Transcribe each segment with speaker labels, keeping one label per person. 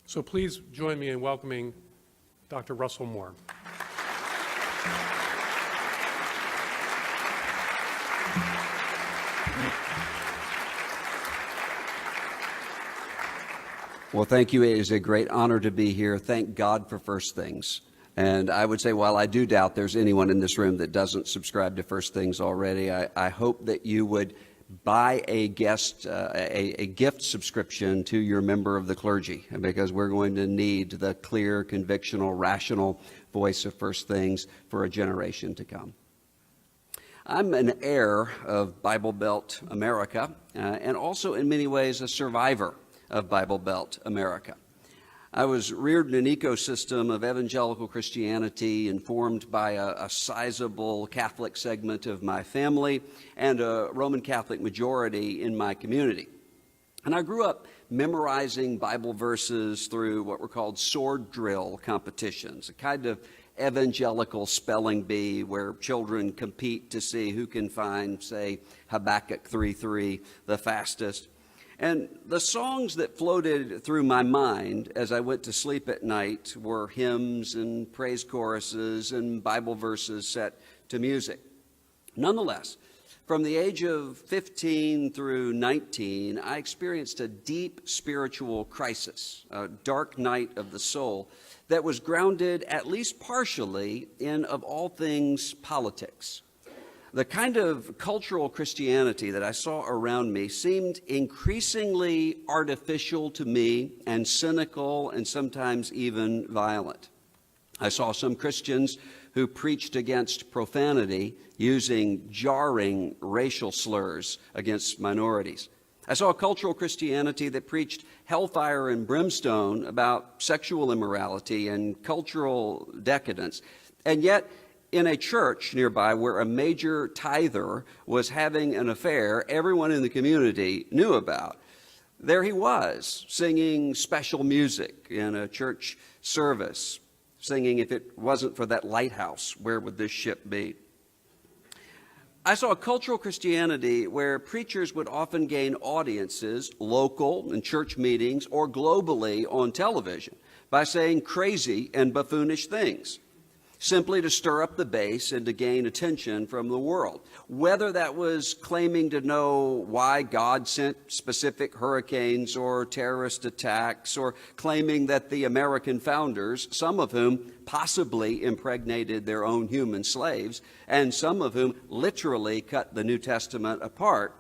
Speaker 1: So please join me in welcoming Dr. Russell Moore.
Speaker 2: Well, thank you. It is a great honor to be here. Thank God for First Things. And I would say, while I do doubt there's anyone in this room that doesn't subscribe to First Things already, I hope that you would buy a gift subscription to your member of the clergy, because we're going to need the clear, convictional, rational voice of First Things for a generation to come. I'm an heir of Bible Belt America, and also in many ways a survivor of Bible Belt America. I was reared in an ecosystem of evangelical Christianity informed by a sizable Catholic segment of my family and a Roman Catholic majority in my community. And I grew up memorizing Bible verses through what were called sword drill competitions, a kind of evangelical spelling bee where children compete to see who can find, say, Habakkuk 3:3 the fastest. And the songs that floated through my mind as I went to sleep at night were hymns and praise choruses and Bible verses set to music. Nonetheless, from the age of 15 through 19, I experienced a deep spiritual crisis, a dark night of the soul that was grounded, at least partially, in, of all things, politics. The kind of cultural Christianity that I saw around me seemed increasingly artificial to me and cynical and sometimes even violent. I saw some Christians who preached against profanity using jarring racial slurs against minorities. I saw a cultural Christianity that preached hellfire and brimstone about sexual immorality and cultural decadence. And yet, in a church nearby where a major tither was having an affair everyone in the community knew about, there he was, singing special music in a church service, singing, "If it wasn't for that lighthouse, where would this ship be?" I saw a cultural Christianity where preachers would often gain audiences, local in church meetings or globally on television, by saying crazy and buffoonish things, simply to stir up the base and to gain attention from the world. Whether that was claiming to know why God sent specific hurricanes or terrorist attacks, or claiming that the American founders, some of whom possibly impregnated their own human slaves, and some of whom literally cut the New Testament apart,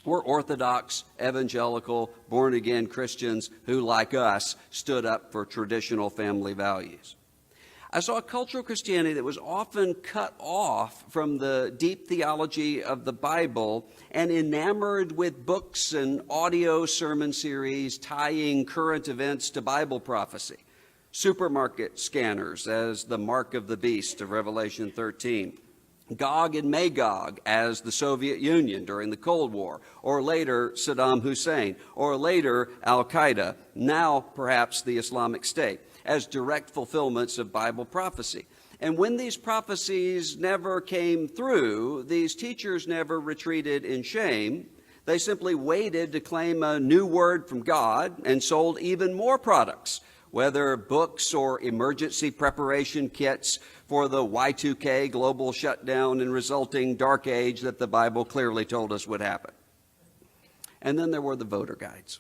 Speaker 2: were Orthodox, evangelical, born-again Christians who, like us, stood up for traditional family values. I saw a cultural Christianity that was often cut off from the deep theology of the Bible and enamored with books and audio sermon series tying current events to Bible prophecy, supermarket scanners as the mark of the beast of Revelation 13, Gog and Magog as the Soviet Union during the Cold War, or later Saddam Hussein, or later Al-Qaeda, now perhaps the Islamic State, as direct fulfillments of Bible prophecy. And when these prophecies never came through, these teachers never retreated in shame. They simply waited to claim a new word from God and sold even more products, whether books or emergency preparation kits for the Y2K global shutdown and resulting dark age that the Bible clearly told us would happen. And then there were the voter guides.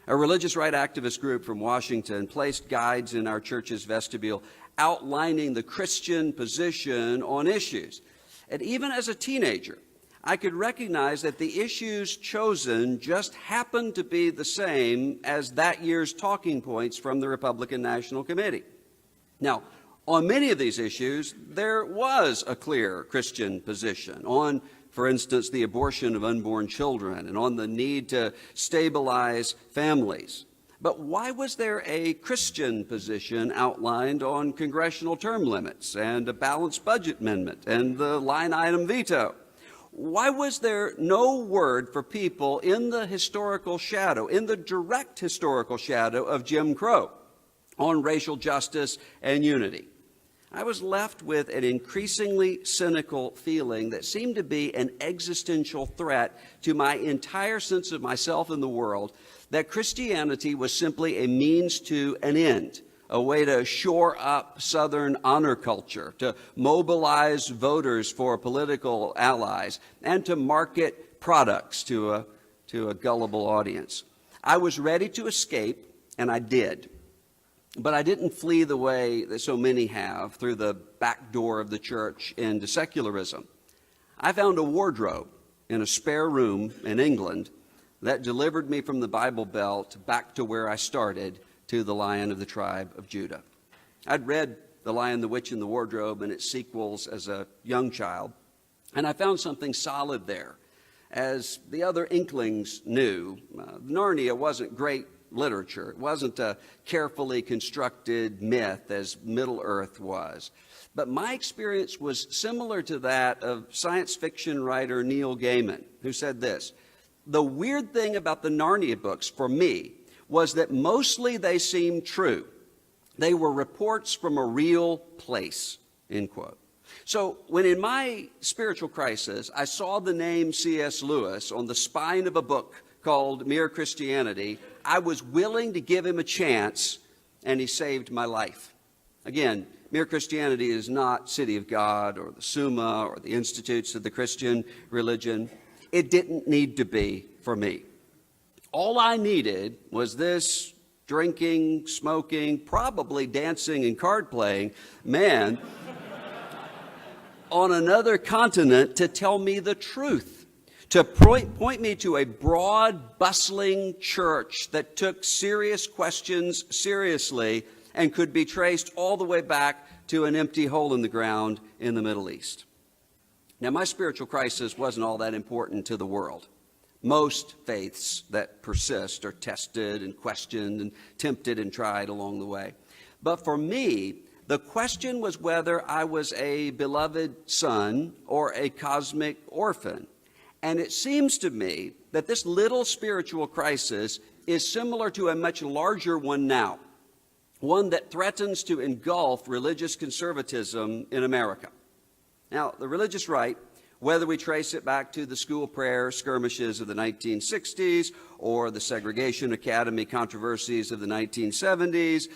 Speaker 2: A religious right activist group from Washington placed guides in our church's vestibule outlining the Christian position on issues. And even as a teenager, I could recognize that the issues chosen just happened to be the same as that year's talking points from the Republican National Committee. Now, on many of these issues, there was a clear Christian position on, for instance, the abortion of unborn children and on the need to stabilize families. But why was there a Christian position outlined on congressional term limits and a balanced budget amendment and the line item veto? Why was there no word for people in the historical shadow, in the direct historical shadow of Jim Crow, on racial justice and unity? I was left with an increasingly cynical feeling that seemed to be an existential threat to my entire sense of myself and the world, that Christianity was simply a means to an end, a way to shore up Southern honor culture, to mobilize voters for political allies, and to market products to a gullible audience. I was ready to escape, and I did. But I didn't flee the way that so many have, through the back door of the church into secularism. I found a wardrobe in a spare room in England that delivered me from the Bible Belt back to where I started, to the Lion of the tribe of Judah. I'd read The Lion, the Witch, and the Wardrobe and its sequels as a young child, and I found something solid there. As the other Inklings knew, Narnia wasn't great literature. It wasn't a carefully constructed myth as Middle-earth was. But my experience was similar to that of science fiction writer Neil Gaiman, who said this: "The weird thing about the Narnia books for me was that mostly they seemed true. They were reports from a real place," end quote. So when in my spiritual crisis, I saw the name C.S. Lewis on the spine of a book called Mere Christianity, I was willing to give him a chance, and he saved my life. Again, Mere Christianity is not City of God or the Summa or the Institutes of the Christian Religion. It didn't need to be for me. All I needed was this drinking, smoking, probably dancing and card playing man on another continent to tell me the truth, to point me to a broad, bustling church that took serious questions seriously and could be traced all the way back to an empty hole in the ground in the Middle East. Now, my spiritual crisis wasn't all that important to the world. Most faiths that persist are tested and questioned and tempted and tried along the way. But for me, the question was whether I was a beloved son or a cosmic orphan. And it seems to me that this little spiritual crisis is similar to a much larger one now, one that threatens to engulf religious conservatism in America. Now, the religious right, whether we trace it back to the school prayer skirmishes of the 1960s or the segregation academy controversies of the 1970s,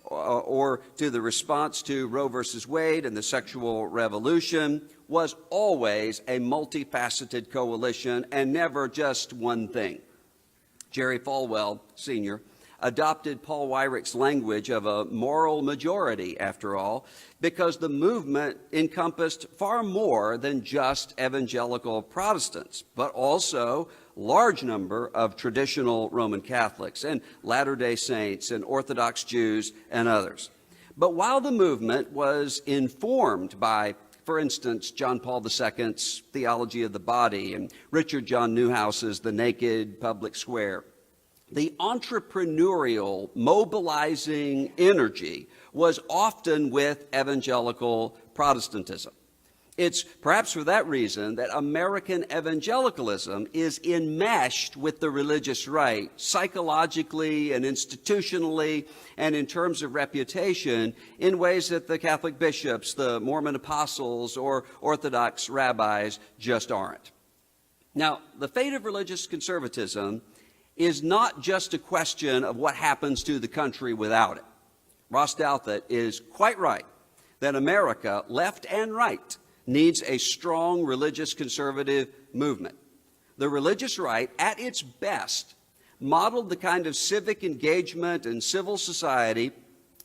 Speaker 2: or to the response to Roe versus Wade and the sexual revolution, was always a multifaceted coalition and never just one thing. Jerry Falwell, Sr., adopted Paul Weirich's language of a moral majority, after all, because the movement encompassed far more than just evangelical Protestants, but also large number of traditional Roman Catholics and Latter-day Saints and Orthodox Jews and others. But while the movement was informed by, for instance, John Paul II's theology of the body and Richard John Newhouse's The Naked Public Square, the entrepreneurial, mobilizing energy was often with evangelical Protestantism. It's perhaps for that reason that American evangelicalism is enmeshed with the religious right, psychologically and institutionally, and in terms of reputation, in ways that the Catholic bishops, the Mormon apostles, or Orthodox rabbis just aren't. Now, the fate of religious conservatism is not just a question of what happens to the country without it. Ross Douthat is quite right that America, left and right, needs a strong religious conservative movement. The religious right, at its best, modeled the kind of civic engagement and civil society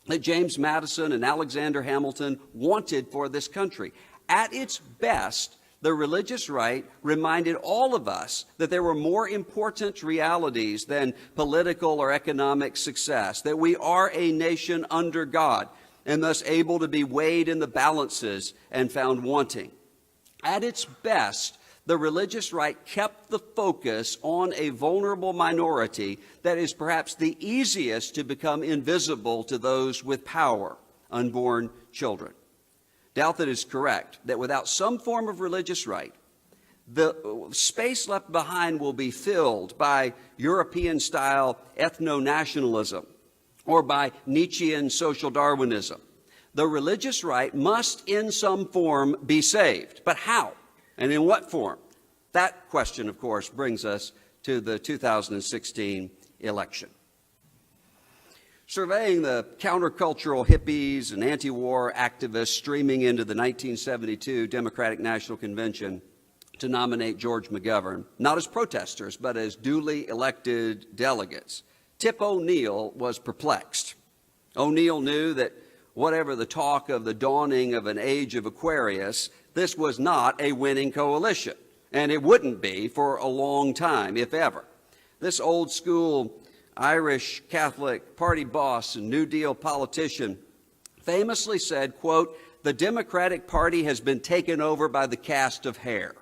Speaker 2: that James Madison and Alexander Hamilton wanted for this country. At its best, the religious right reminded all of us that there were more important realities than political or economic success, that we are a nation under God, and thus able to be weighed in the balances and found wanting. At its best, the religious right kept the focus on a vulnerable minority that is perhaps the easiest to become invisible to those with power, unborn children. Douthat is correct that without some form of religious right, the space left behind will be filled by European-style ethno-nationalism, or by Nietzschean social Darwinism. The religious right must in some form be saved. But how? And in what form? That question, of course, brings us to the 2016 election. Surveying the countercultural hippies and anti-war activists streaming into the 1972 Democratic National Convention to nominate George McGovern, not as protesters, but as duly elected delegates, Tip O'Neill was perplexed. O'Neill knew that whatever the talk of the dawning of an age of Aquarius, this was not a winning coalition, and it wouldn't be for a long time, if ever. This old school Irish Catholic party boss and New Deal politician famously said, quote, "The Democratic Party has been taken over by the cast of Hair."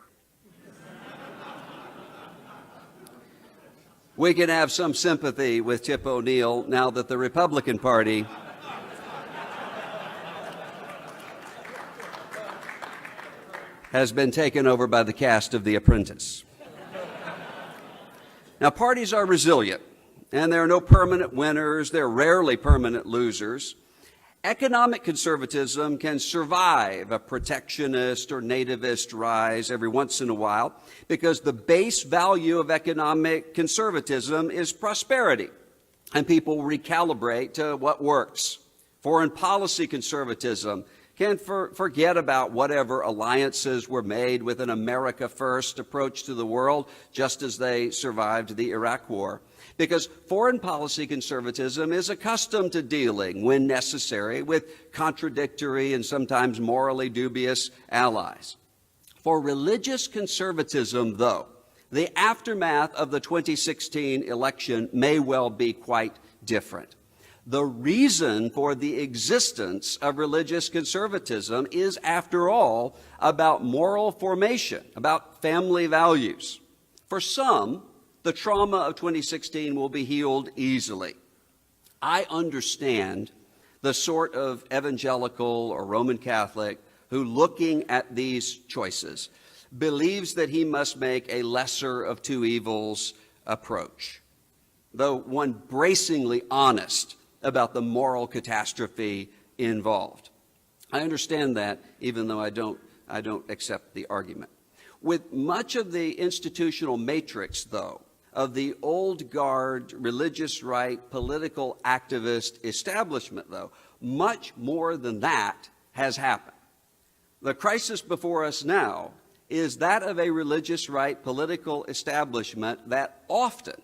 Speaker 2: We can have some sympathy with Tip O'Neill now that the Republican Party has been taken over by the cast of The Apprentice. Now, parties are resilient, and there are no permanent winners. There are rarely permanent losers. Economic conservatism can survive a protectionist or nativist rise every once in a while because the base value of economic conservatism is prosperity, and people recalibrate to what works. Foreign policy conservatism can forget about whatever alliances were made with an America First approach to the world, just as they survived the Iraq War. Because foreign policy conservatism is accustomed to dealing, when necessary, with contradictory and sometimes morally dubious allies. For religious conservatism, though, the aftermath of the 2016 election may well be quite different. The reason for the existence of religious conservatism is, after all, about moral formation, about family values. For some, the trauma of 2016 will be healed easily. I understand the sort of evangelical or Roman Catholic who, looking at these choices, believes that he must make a lesser of two evils approach, though one bracingly honest about the moral catastrophe involved. I understand that, even though I don't accept the argument. With much of the institutional matrix, though, of the old guard, religious right, political activist establishment, though, much more than that has happened. The crisis before us now is that of a religious right political establishment that often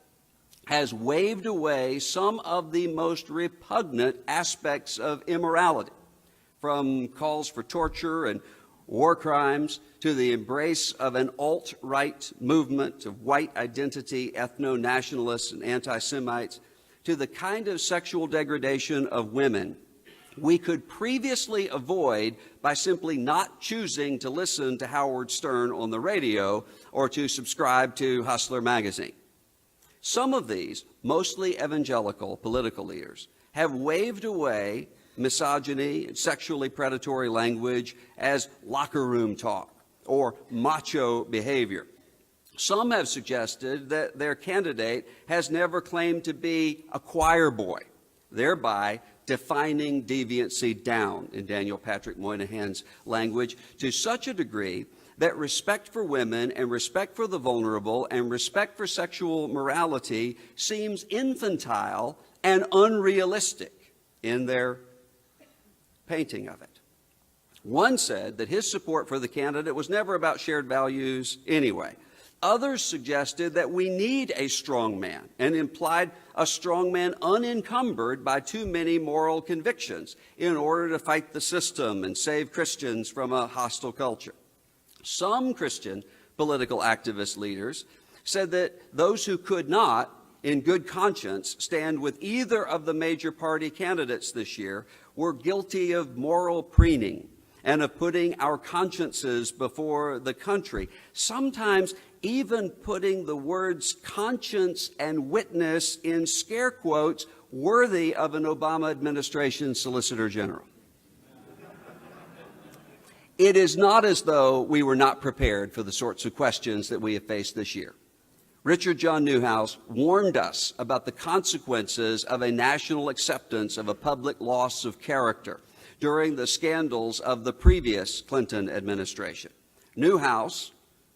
Speaker 2: has waved away some of the most repugnant aspects of immorality, from calls for torture and war crimes to the embrace of an alt-right movement of white identity, ethno-nationalists and anti-Semites, to the kind of sexual degradation of women we could previously avoid by simply not choosing to listen to Howard Stern on the radio or to subscribe to Hustler magazine. Some of these, mostly evangelical political leaders, have waved away misogyny and sexually predatory language as locker room talk or macho behavior. Some have suggested that their candidate has never claimed to be a choir boy, thereby defining deviancy down, in Daniel Patrick Moynihan's language, to such a degree that respect for women and respect for the vulnerable and respect for sexual morality seems infantile and unrealistic in their painting of it. One said that his support for the candidate was never about shared values anyway. Others suggested that we need a strong man and implied a strong man unencumbered by too many moral convictions in order to fight the system and save Christians from a hostile culture. Some Christian political activist leaders said that those who could not, in good conscience, stand with either of the major party candidates this year were guilty of moral preening and of putting our consciences before the country, sometimes even putting the words conscience and witness in scare quotes worthy of an Obama administration Solicitor General. It is not as though we were not prepared for the sorts of questions that we have faced this year. Richard John Newhouse warned us about the consequences of a national acceptance of a public loss of character, during the scandals of the previous Clinton administration. Newhouse,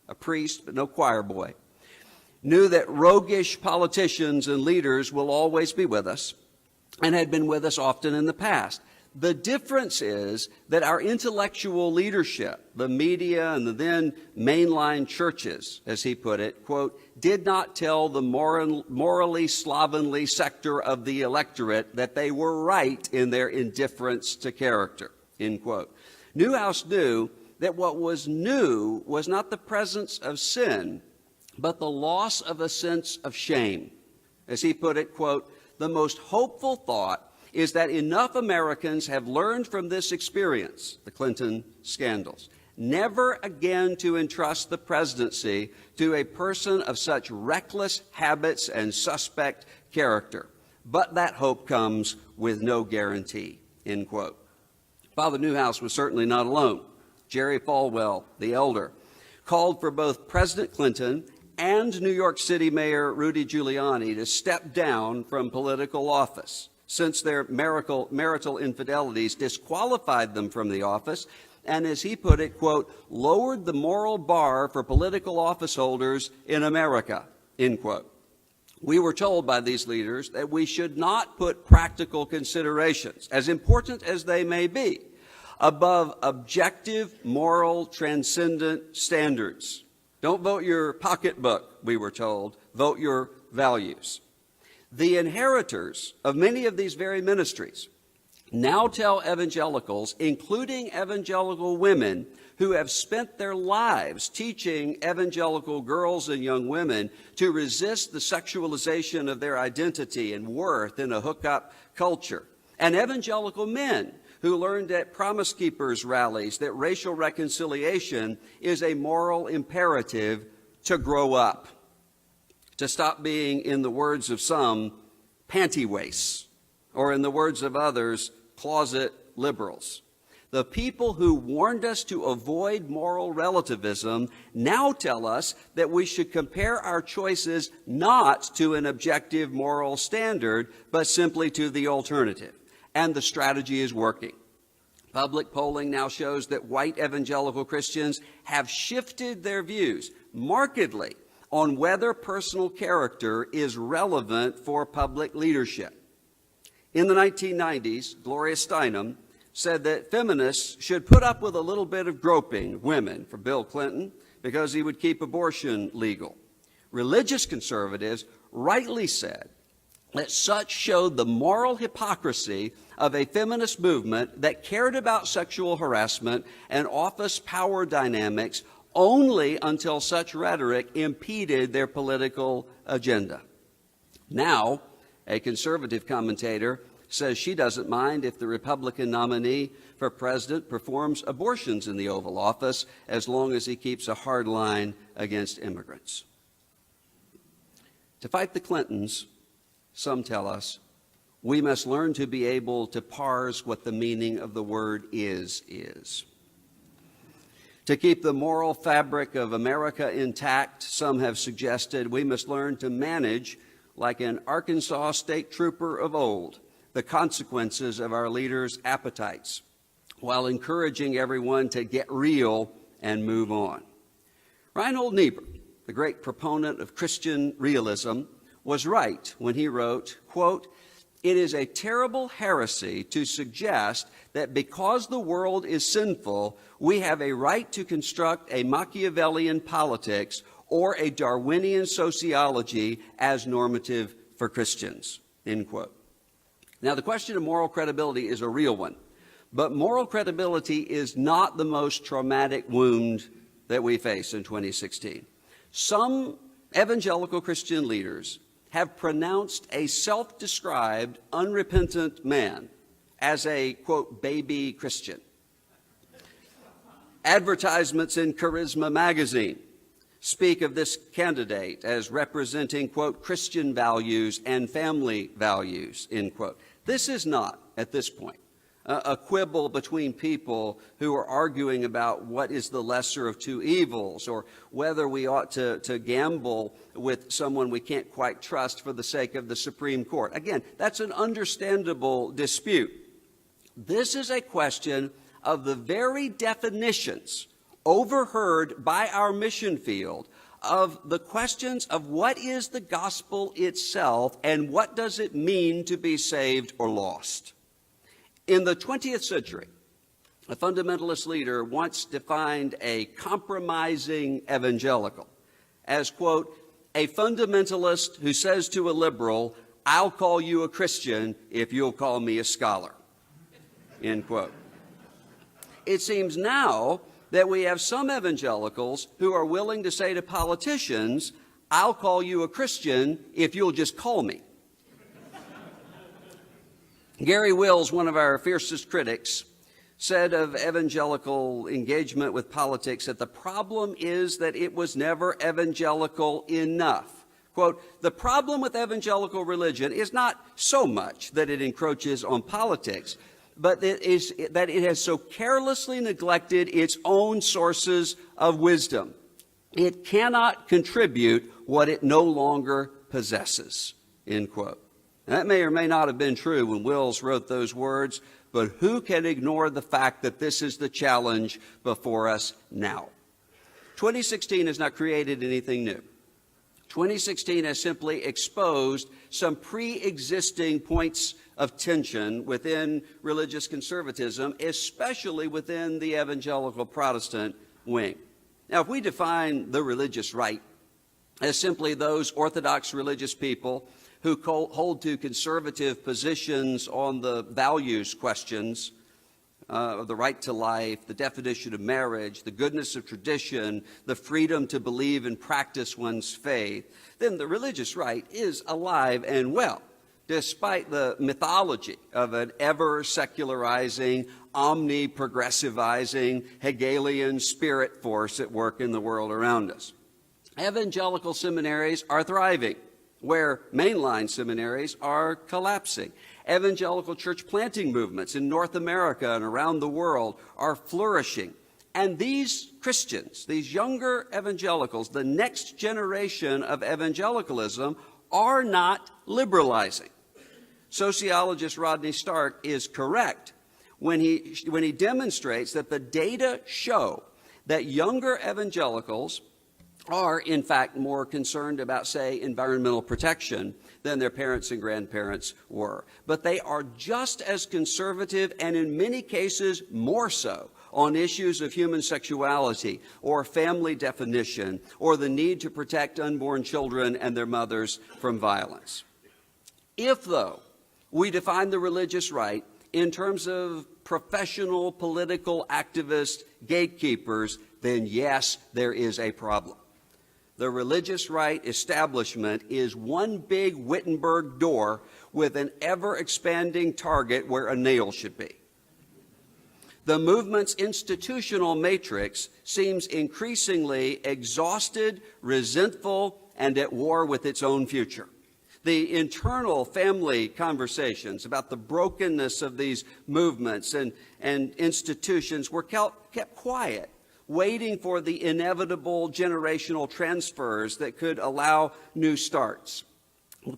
Speaker 2: a priest but no choir boy, knew that roguish politicians and leaders will always be with us and had been with us often in the past. The difference is that our intellectual leadership, the media and the then mainline churches, as he put it, quote, did not tell the morally slovenly sector of the electorate that they were right in their indifference to character, end quote. Newhouse knew that what was new was not the presence of sin, but the loss of a sense of shame. As he put it, quote, the most hopeful thought is that enough Americans have learned from this experience, the Clinton scandals, never again to entrust the presidency to a person of such reckless habits and suspect character. But that hope comes with no guarantee, end quote. Father Newhouse was certainly not alone. Jerry Falwell, the elder, called for both President Clinton and New York City Mayor Rudy Giuliani to step down from political office, since their marital infidelities disqualified them from the office, and as he put it, quote, lowered the moral bar for political office holders in America, end quote. We were told by these leaders that we should not put practical considerations, as important as they may be, above objective, moral, transcendent standards. Don't vote your pocketbook, we were told, vote your values. The inheritors of many of these very ministries now tell evangelicals, including evangelical women who have spent their lives teaching evangelical girls and young women to resist the sexualization of their identity and worth in a hookup culture, and evangelical men who learned at Promise Keepers rallies that racial reconciliation is a moral imperative to grow up, to stop being, in the words of some, panty waists, or in the words of others, closet liberals. The people who warned us to avoid moral relativism now tell us that we should compare our choices not to an objective moral standard, but simply to the alternative. And the strategy is working. Public polling now shows that white evangelical Christians have shifted their views markedly on whether personal character is relevant for public leadership. In the 1990s, Gloria Steinem said that feminists should put up with a little bit of groping women for Bill Clinton because he would keep abortion legal. Religious conservatives rightly said that such showed the moral hypocrisy of a feminist movement that cared about sexual harassment and office power dynamics only until such rhetoric impeded their political agenda. Now, a conservative commentator says she doesn't mind if the Republican nominee for president performs abortions in the Oval Office as long as he keeps a hard line against immigrants. To fight the Clintons, some tell us, we must learn to be able to parse what the meaning of the word is. To keep the moral fabric of America intact, some have suggested we must learn to manage, like an Arkansas state trooper of old, the consequences of our leaders' appetites, while encouraging everyone to get real and move on. Reinhold Niebuhr, the great proponent of Christian realism, was right when he wrote, quote, it is a terrible heresy to suggest that because the world is sinful, we have a right to construct a Machiavellian politics or a Darwinian sociology as normative for Christians, end quote. Now, the question of moral credibility is a real one, but moral credibility is not the most traumatic wound that we face in 2016. Some evangelical Christian leaders have pronounced a self-described unrepentant man as a, quote, baby Christian. Advertisements in Charisma magazine speak of this candidate as representing, quote, Christian values and family values, end quote. This is not, at this point, a quibble between people who are arguing about what is the lesser of two evils or whether we ought to gamble with someone we can't quite trust for the sake of the Supreme Court. Again, that's an understandable dispute. This is a question of the very definitions overheard by our mission field of the questions of what is the gospel itself and what does it mean to be saved or lost. In the 20th century, a fundamentalist leader once defined a compromising evangelical as, quote, a fundamentalist who says to a liberal, I'll call you a Christian if you'll call me a scholar, end quote. It seems now that we have some evangelicals who are willing to say to politicians, I'll call you a Christian if you'll just call me. Gary Wills, one of our fiercest critics, said of evangelical engagement with politics that the problem is that it was never evangelical enough. Quote, the problem with evangelical religion is not so much that it encroaches on politics, but that it has so carelessly neglected its own sources of wisdom. It cannot contribute what it no longer possesses, end quote. That may or may not have been true when Wills wrote those words, but who can ignore the fact that this is the challenge before us now? 2016 has not created anything new. 2016 has simply exposed some pre-existing points of tension within religious conservatism, especially within the evangelical Protestant wing. Now, if we define the religious right as simply those Orthodox religious people who hold to conservative positions on the values questions of the right to life, the definition of marriage, the goodness of tradition, the freedom to believe and practice one's faith, then the religious right is alive and well, despite the mythology of an ever-secularizing, omni-progressivizing, Hegelian spirit force at work in the world around us. Evangelical seminaries are thriving, where mainline seminaries are collapsing. Evangelical church planting movements in North America and around the world are flourishing. And these Christians, these younger evangelicals, the next generation of evangelicalism, are not liberalizing. Sociologist Rodney Stark is correct when he demonstrates that the data show that younger evangelicals are, in fact, more concerned about, say, environmental protection than their parents and grandparents were. But they are just as conservative, and in many cases more so, on issues of human sexuality or family definition or the need to protect unborn children and their mothers from violence. If, though, we define the religious right in terms of professional political activist gatekeepers, then yes, there is a problem. The religious right establishment is one big Wittenberg door with an ever-expanding target where a nail should be. The movement's institutional matrix seems increasingly exhausted, resentful, and at war with its own future. The internal family conversations about the brokenness of these movements and institutions were kept quiet, waiting for the inevitable generational transfers that could allow new starts.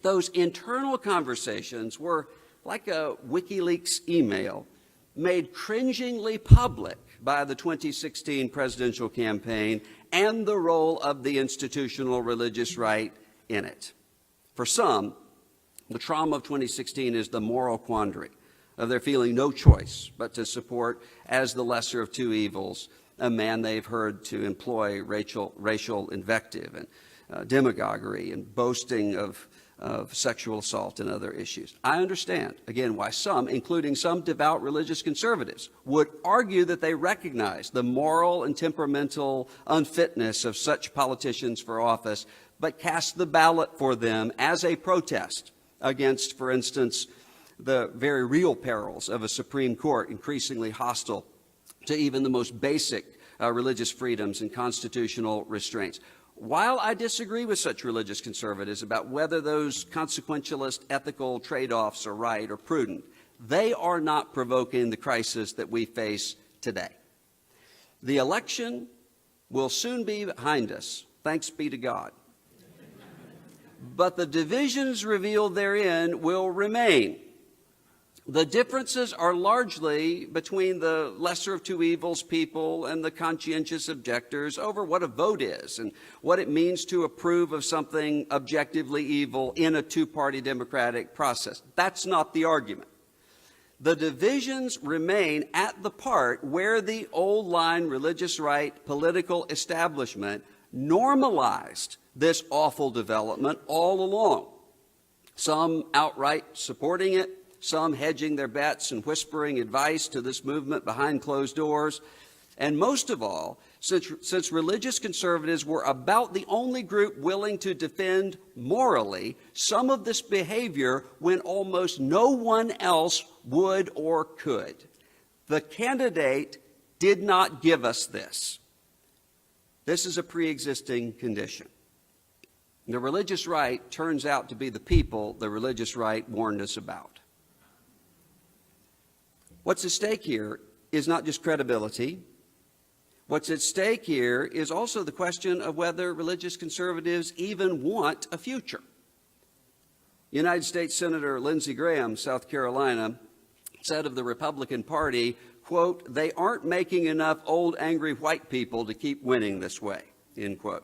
Speaker 2: Those internal conversations were like a WikiLeaks email made cringingly public by the 2016 presidential campaign and the role of the institutional religious right in it. For some, the trauma of 2016 is the moral quandary of their feeling no choice but to support, as the lesser of two evils, a man they've heard to employ racial invective and demagoguery and boasting of sexual assault and other issues. I understand, again, why some, including some devout religious conservatives, would argue that they recognize the moral and temperamental unfitness of such politicians for office, but cast the ballot for them as a protest against, for instance, the very real perils of a Supreme Court increasingly hostile to even the most basic religious freedoms and constitutional restraints. While I disagree with such religious conservatives about whether those consequentialist ethical trade-offs are right or prudent, they are not provoking the crisis that we face today. The election will soon be behind us, thanks be to God. But the divisions revealed therein will remain. The differences are largely between the lesser of two evils people and the conscientious objectors over what a vote is and what it means to approve of something objectively evil in a two-party democratic process. That's not the argument. The divisions remain at the part where the old-line religious right political establishment normalized this awful development all along. Some outright supporting it, some hedging their bets and whispering advice to this movement behind closed doors. And most of all, since religious conservatives were about the only group willing to defend morally some of this behavior when almost no one else would or could. The candidate did not give us this. This is a pre-existing condition. The religious right turns out to be the people the religious right warned us about. What's at stake here is not just credibility. What's at stake here is also the question of whether religious conservatives even want a future. United States Senator Lindsey Graham, South Carolina, said of the Republican Party, quote, "They aren't making enough old angry white people to keep winning this way," end quote.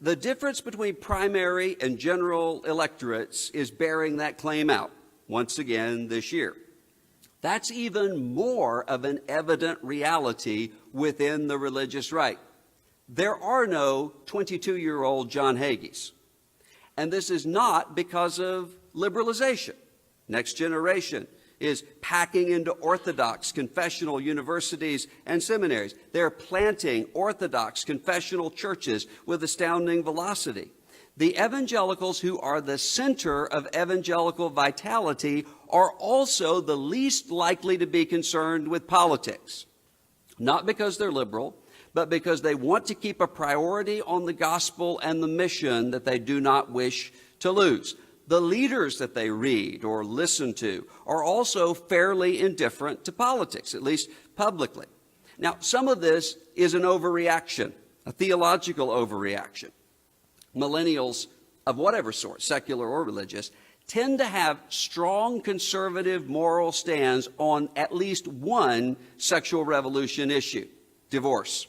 Speaker 2: The difference between primary and general electorates is bearing that claim out once again this year. That's even more of an evident reality within the religious right. There are no 22-year-old John Hagees. And this is not because of liberalization. Next generation is packing into Orthodox confessional universities and seminaries. They're planting Orthodox confessional churches with astounding velocity. The evangelicals who are the center of evangelical vitality are also the least likely to be concerned with politics. Not because they're liberal, but because they want to keep a priority on the gospel and the mission that they do not wish to lose. The leaders that they read or listen to are also fairly indifferent to politics, at least publicly. Now, some of this is an overreaction, a theological overreaction. Millennials of whatever sort, secular or religious, tend to have strong conservative moral stands on at least one sexual revolution issue, divorce.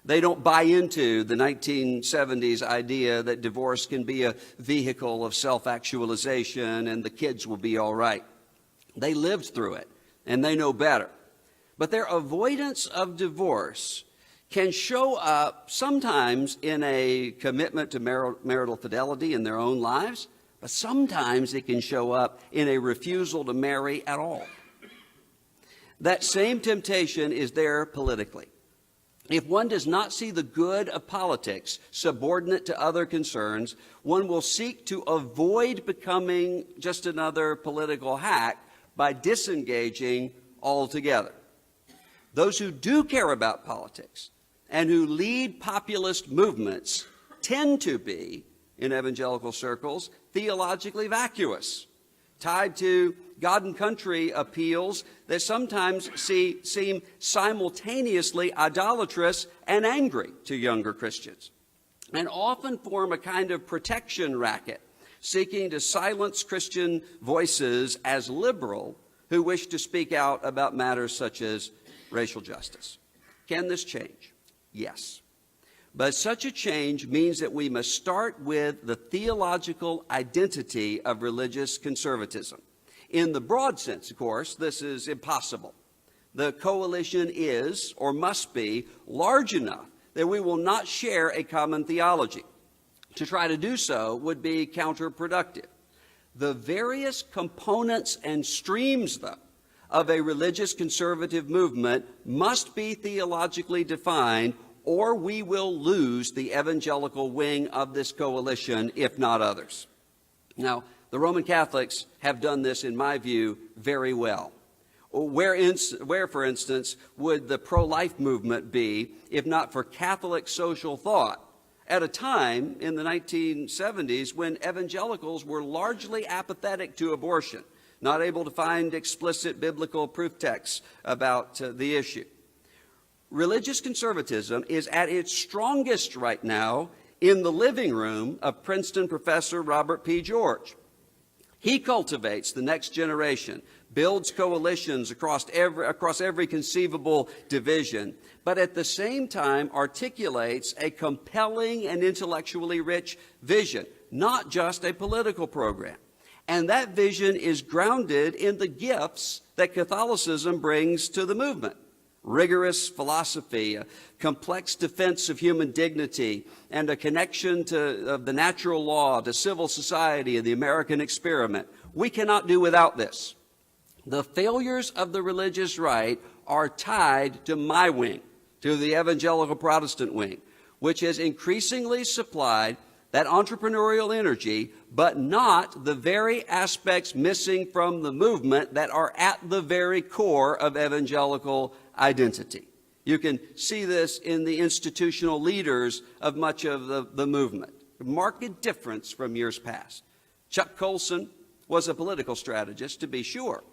Speaker 2: They don't buy into the 1970s idea that divorce can be a vehicle of self-actualization and the kids will be all right. They lived through it, and they know better. But their avoidance of divorce can show up sometimes in a commitment to marital fidelity in their own lives, but sometimes it can show up in a refusal to marry at all. That same temptation is there politically. If one does not see the good of politics subordinate to other concerns, one will seek to avoid becoming just another political hack by disengaging altogether. Those who do care about politics and who lead populist movements tend to be, in evangelical circles, theologically vacuous, tied to God and country appeals that sometimes seem simultaneously idolatrous and angry to younger Christians, and often form a kind of protection racket, seeking to silence Christian voices as liberal who wish to speak out about matters such as racial justice. Can this change? Yes. But such a change means that we must start with the theological identity of religious conservatism. In the broad sense, of course, this is impossible. The coalition is, or must be, large enough that we will not share a common theology. To try to do so would be counterproductive. The various components and streams, though, of a religious conservative movement must be theologically defined, or we will lose the evangelical wing of this coalition, if not others. Now, the Roman Catholics have done this, in my view, very well. Where, for instance, would the pro-life movement be if not for Catholic social thought at a time in the 1970s when evangelicals were largely apathetic to abortion, not able to find explicit biblical proof texts about the issue? Religious conservatism is at its strongest right now in the living room of Princeton professor Robert P. George. He cultivates the next generation, builds coalitions across every conceivable division, but at the same time articulates a compelling and intellectually rich vision, not just a political program. And that vision is grounded in the gifts that Catholicism brings to the movement. Rigorous philosophy, a complex defense of human dignity, and a connection of the natural law to civil society and the American experiment. We cannot do without this. The failures of the religious right are tied to my wing, to the evangelical Protestant wing, which has increasingly supplied that entrepreneurial energy, but not the very aspects missing from the movement that are at the very core of evangelical identity. You can see this in the institutional leaders of much of the movement. A marked difference from years past. Chuck Colson was a political strategist, to be sure,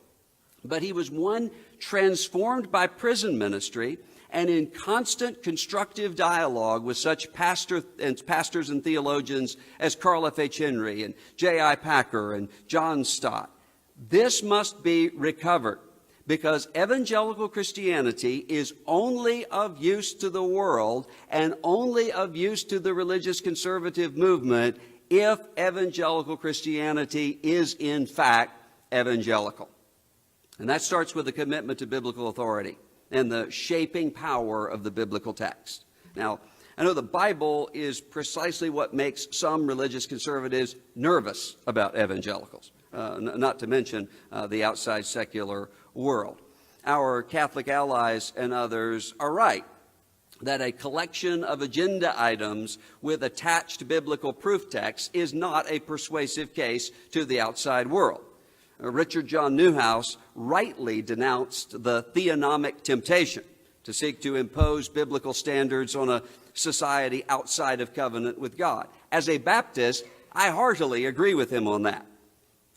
Speaker 2: but he was one transformed by prison ministry and in constant constructive dialogue with such pastors and theologians as Carl F. H. Henry and J.I. Packer and John Stott. This must be recovered, because evangelical Christianity is only of use to the world and only of use to the religious conservative movement if evangelical Christianity is in fact evangelical. And that starts with a commitment to biblical authority and the shaping power of the biblical text. Now, I know the Bible is precisely what makes some religious conservatives nervous about evangelicals, not to mention the outside secular world. Our Catholic allies and others are right that a collection of agenda items with attached biblical proof texts is not a persuasive case to the outside world. Richard John Newhouse rightly denounced the theonomic temptation to seek to impose biblical standards on a society outside of covenant with God. As a Baptist, I heartily agree with him on that.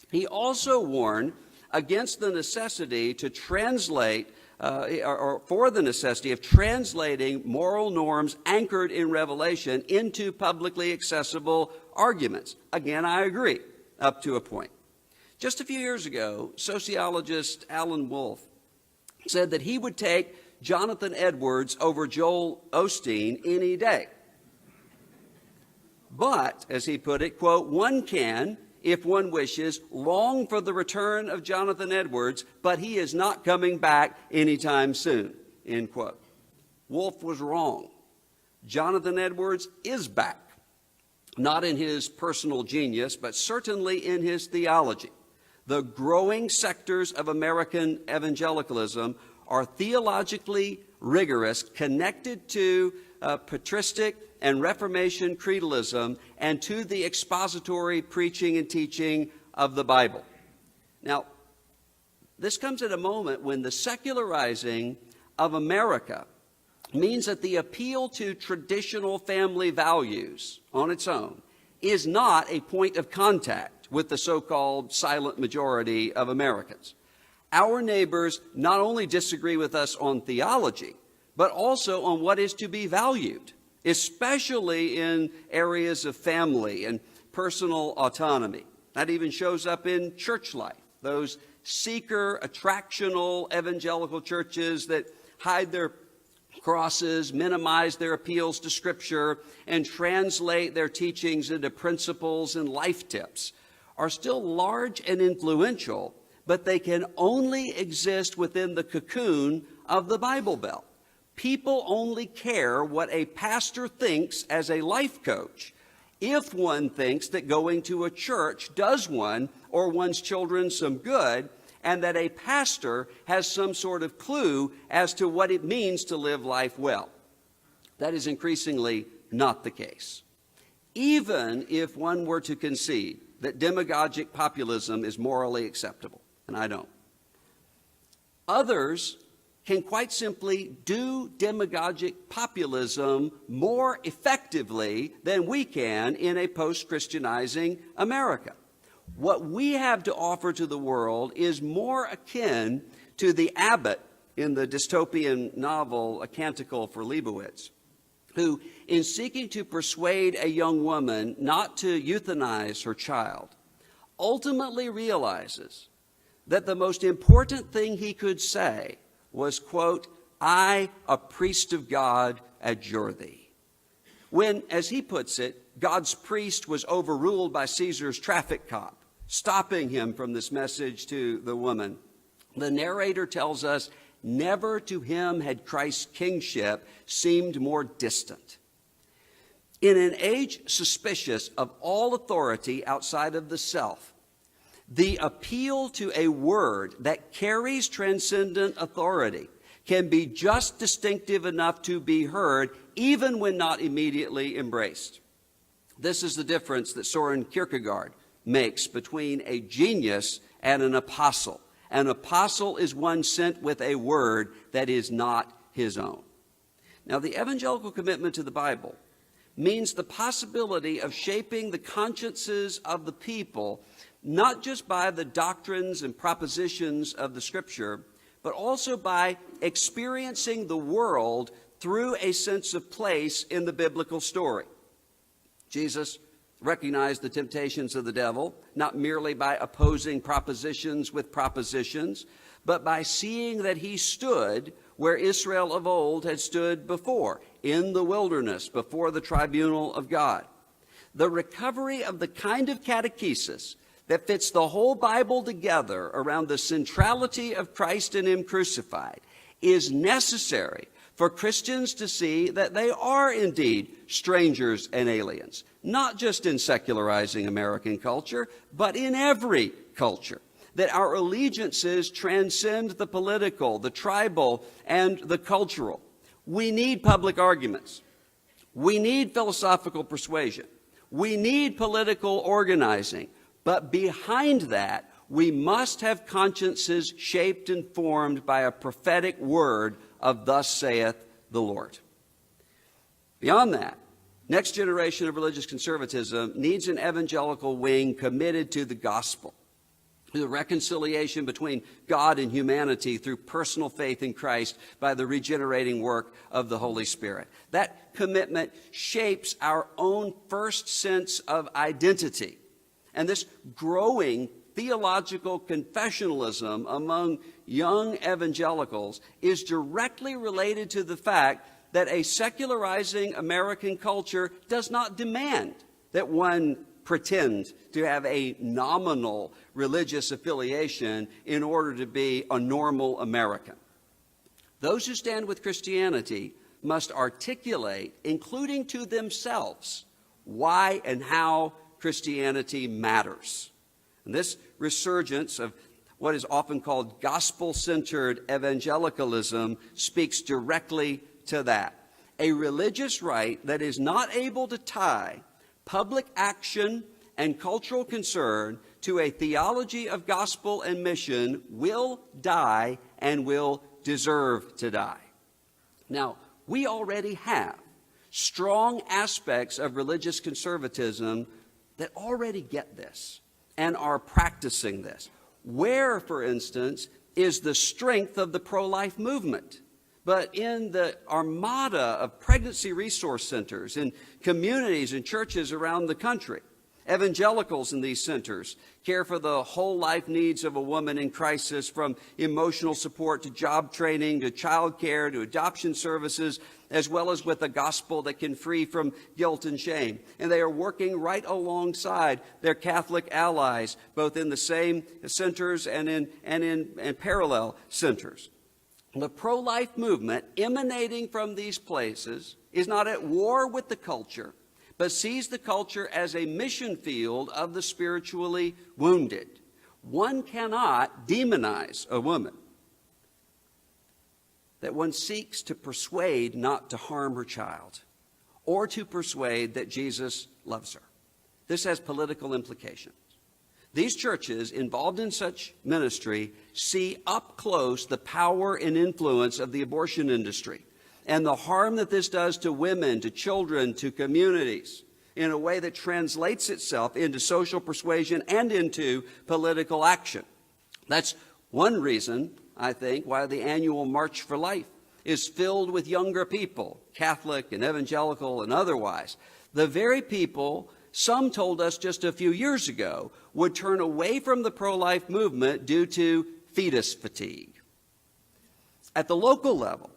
Speaker 2: He also warned against the necessity to translate, or for the necessity of translating moral norms anchored in revelation into publicly accessible arguments. Again, I agree, up to a point. Just a few years ago, sociologist Alan Wolfe said that he would take Jonathan Edwards over Joel Osteen any day. But, as he put it, quote, one can, if one wishes, long for the return of Jonathan Edwards, but he is not coming back anytime soon, end quote. Wolfe was wrong. Jonathan Edwards is back, not in his personal genius, but certainly in his theology. The growing sectors of American evangelicalism are theologically rigorous, connected to patristic and Reformation creedalism and to the expository preaching and teaching of the Bible. Now, this comes at a moment when the secularizing of America means that the appeal to traditional family values on its own is not a point of contact with the so-called silent majority of Americans. Our neighbors not only disagree with us on theology, but also on what is to be valued, especially in areas of family and personal autonomy. That even shows up in church life, those seeker, attractional evangelical churches that hide their crosses, minimize their appeals to Scripture, and translate their teachings into principles and life tips, are still large and influential, but they can only exist within the cocoon of the Bible Belt. People only care what a pastor thinks as a life coach if one thinks that going to a church does one or one's children some good, and that a pastor has some sort of clue as to what it means to live life well. That is increasingly not the case. Even if one were to concede that demagogic populism is morally acceptable, and I don't. Others can quite simply do demagogic populism more effectively than we can in a post-Christianizing America. What we have to offer to the world is more akin to the abbot in the dystopian novel A Canticle for Leibowitz, who, in seeking to persuade a young woman not to euthanize her child, ultimately realizes that the most important thing he could say was, quote, "I, a priest of God, adjure thee." When, as he puts it, God's priest was overruled by Caesar's traffic cop, stopping him from this message to the woman, the narrator tells us, never to him had Christ's kingship seemed more distant. In an age suspicious of all authority outside of the self, the appeal to a word that carries transcendent authority can be just distinctive enough to be heard, even when not immediately embraced. This is the difference that Soren Kierkegaard makes between a genius and an apostle. An apostle is one sent with a word that is not his own. Now, the evangelical commitment to the Bible means the possibility of shaping the consciences of the people, not just by the doctrines and propositions of the Scripture, but also by experiencing the world through a sense of place in the biblical story. Jesus recognized the temptations of the devil, not merely by opposing propositions with propositions, but by seeing that he stood where Israel of old had stood before, in the wilderness, before the tribunal of God. The recovery of the kind of catechesis that fits the whole Bible together around the centrality of Christ and him crucified is necessary for Christians to see that they are indeed strangers and aliens, not just in secularizing American culture, but in every culture, that our allegiances transcend the political, the tribal, and the cultural. We need public arguments. We need philosophical persuasion. We need political organizing. But behind that, we must have consciences shaped and formed by a prophetic word of "Thus saith the Lord." Beyond that, next generation of religious conservatism needs an evangelical wing committed to the gospel, to the reconciliation between God and humanity through personal faith in Christ by the regenerating work of the Holy Spirit. That commitment shapes our own first sense of identity. And this growing theological confessionalism among young evangelicals is directly related to the fact that a secularizing American culture does not demand that one pretend to have a nominal religious affiliation in order to be a normal American. Those who stand with Christianity must articulate, including to themselves, why and how Christianity matters. And this resurgence of what is often called gospel-centered evangelicalism speaks directly to that. A religious right that is not able to tie public action and cultural concern to a theology of gospel and mission will die and will deserve to die. Now, we already have strong aspects of religious conservatism that already get this and are practicing this. Where, for instance, is the strength of the pro-life movement? But in the armada of pregnancy resource centers in communities and churches around the country. Evangelicals in these centers care for the whole life needs of a woman in crisis, from emotional support to job training to child care to adoption services, as well as with a gospel that can free from guilt and shame. And they are working right alongside their Catholic allies, both in the same centers and in parallel centers. The pro-life movement emanating from these places is not at war with the culture, but sees the culture as a mission field of the spiritually wounded. One cannot demonize a woman that one seeks to persuade not to harm her child, or to persuade that Jesus loves her. This has political implications. These churches involved in such ministry see up close the power and influence of the abortion industry and the harm that this does to women, to children, to communities, in a way that translates itself into social persuasion and into political action. That's one reason, I think, why the annual March for Life is filled with younger people, Catholic and evangelical and otherwise, the very people some told us just a few years ago would turn away from the pro-life movement due to fetus fatigue. At the local level,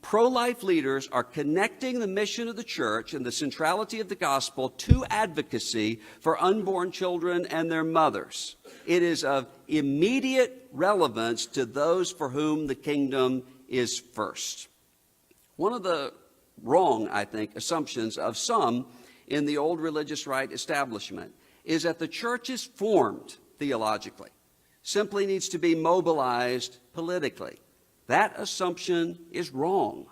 Speaker 2: pro-life leaders are connecting the mission of the church and the centrality of the gospel to advocacy for unborn children and their mothers. It is of immediate relevance to those for whom the kingdom is first. One of the wrong, I think, assumptions of some in the old religious right establishment is that the church is formed theologically, simply needs to be mobilized politically. That assumption is wrong.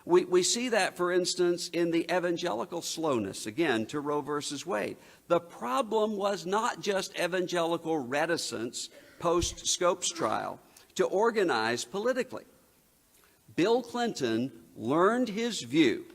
Speaker 2: We see that, for instance, in the evangelical slowness, again, to Roe versus Wade. The problem was not just evangelical reticence post-Scopes trial to organize politically. Bill Clinton learned his view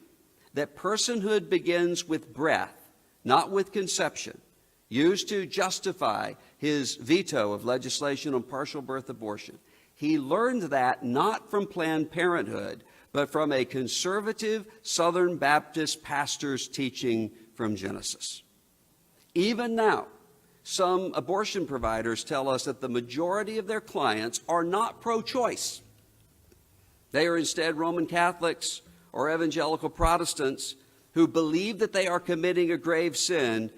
Speaker 2: that personhood begins with breath, not with conception, used to justify his veto of legislation on partial birth abortion. He learned that not from Planned Parenthood, but from a conservative Southern Baptist pastor's teaching from Genesis. Even now, some abortion providers tell us that the majority of their clients are not pro-choice. They are instead Roman Catholics or evangelical Protestants who believe that they are committing a grave sin,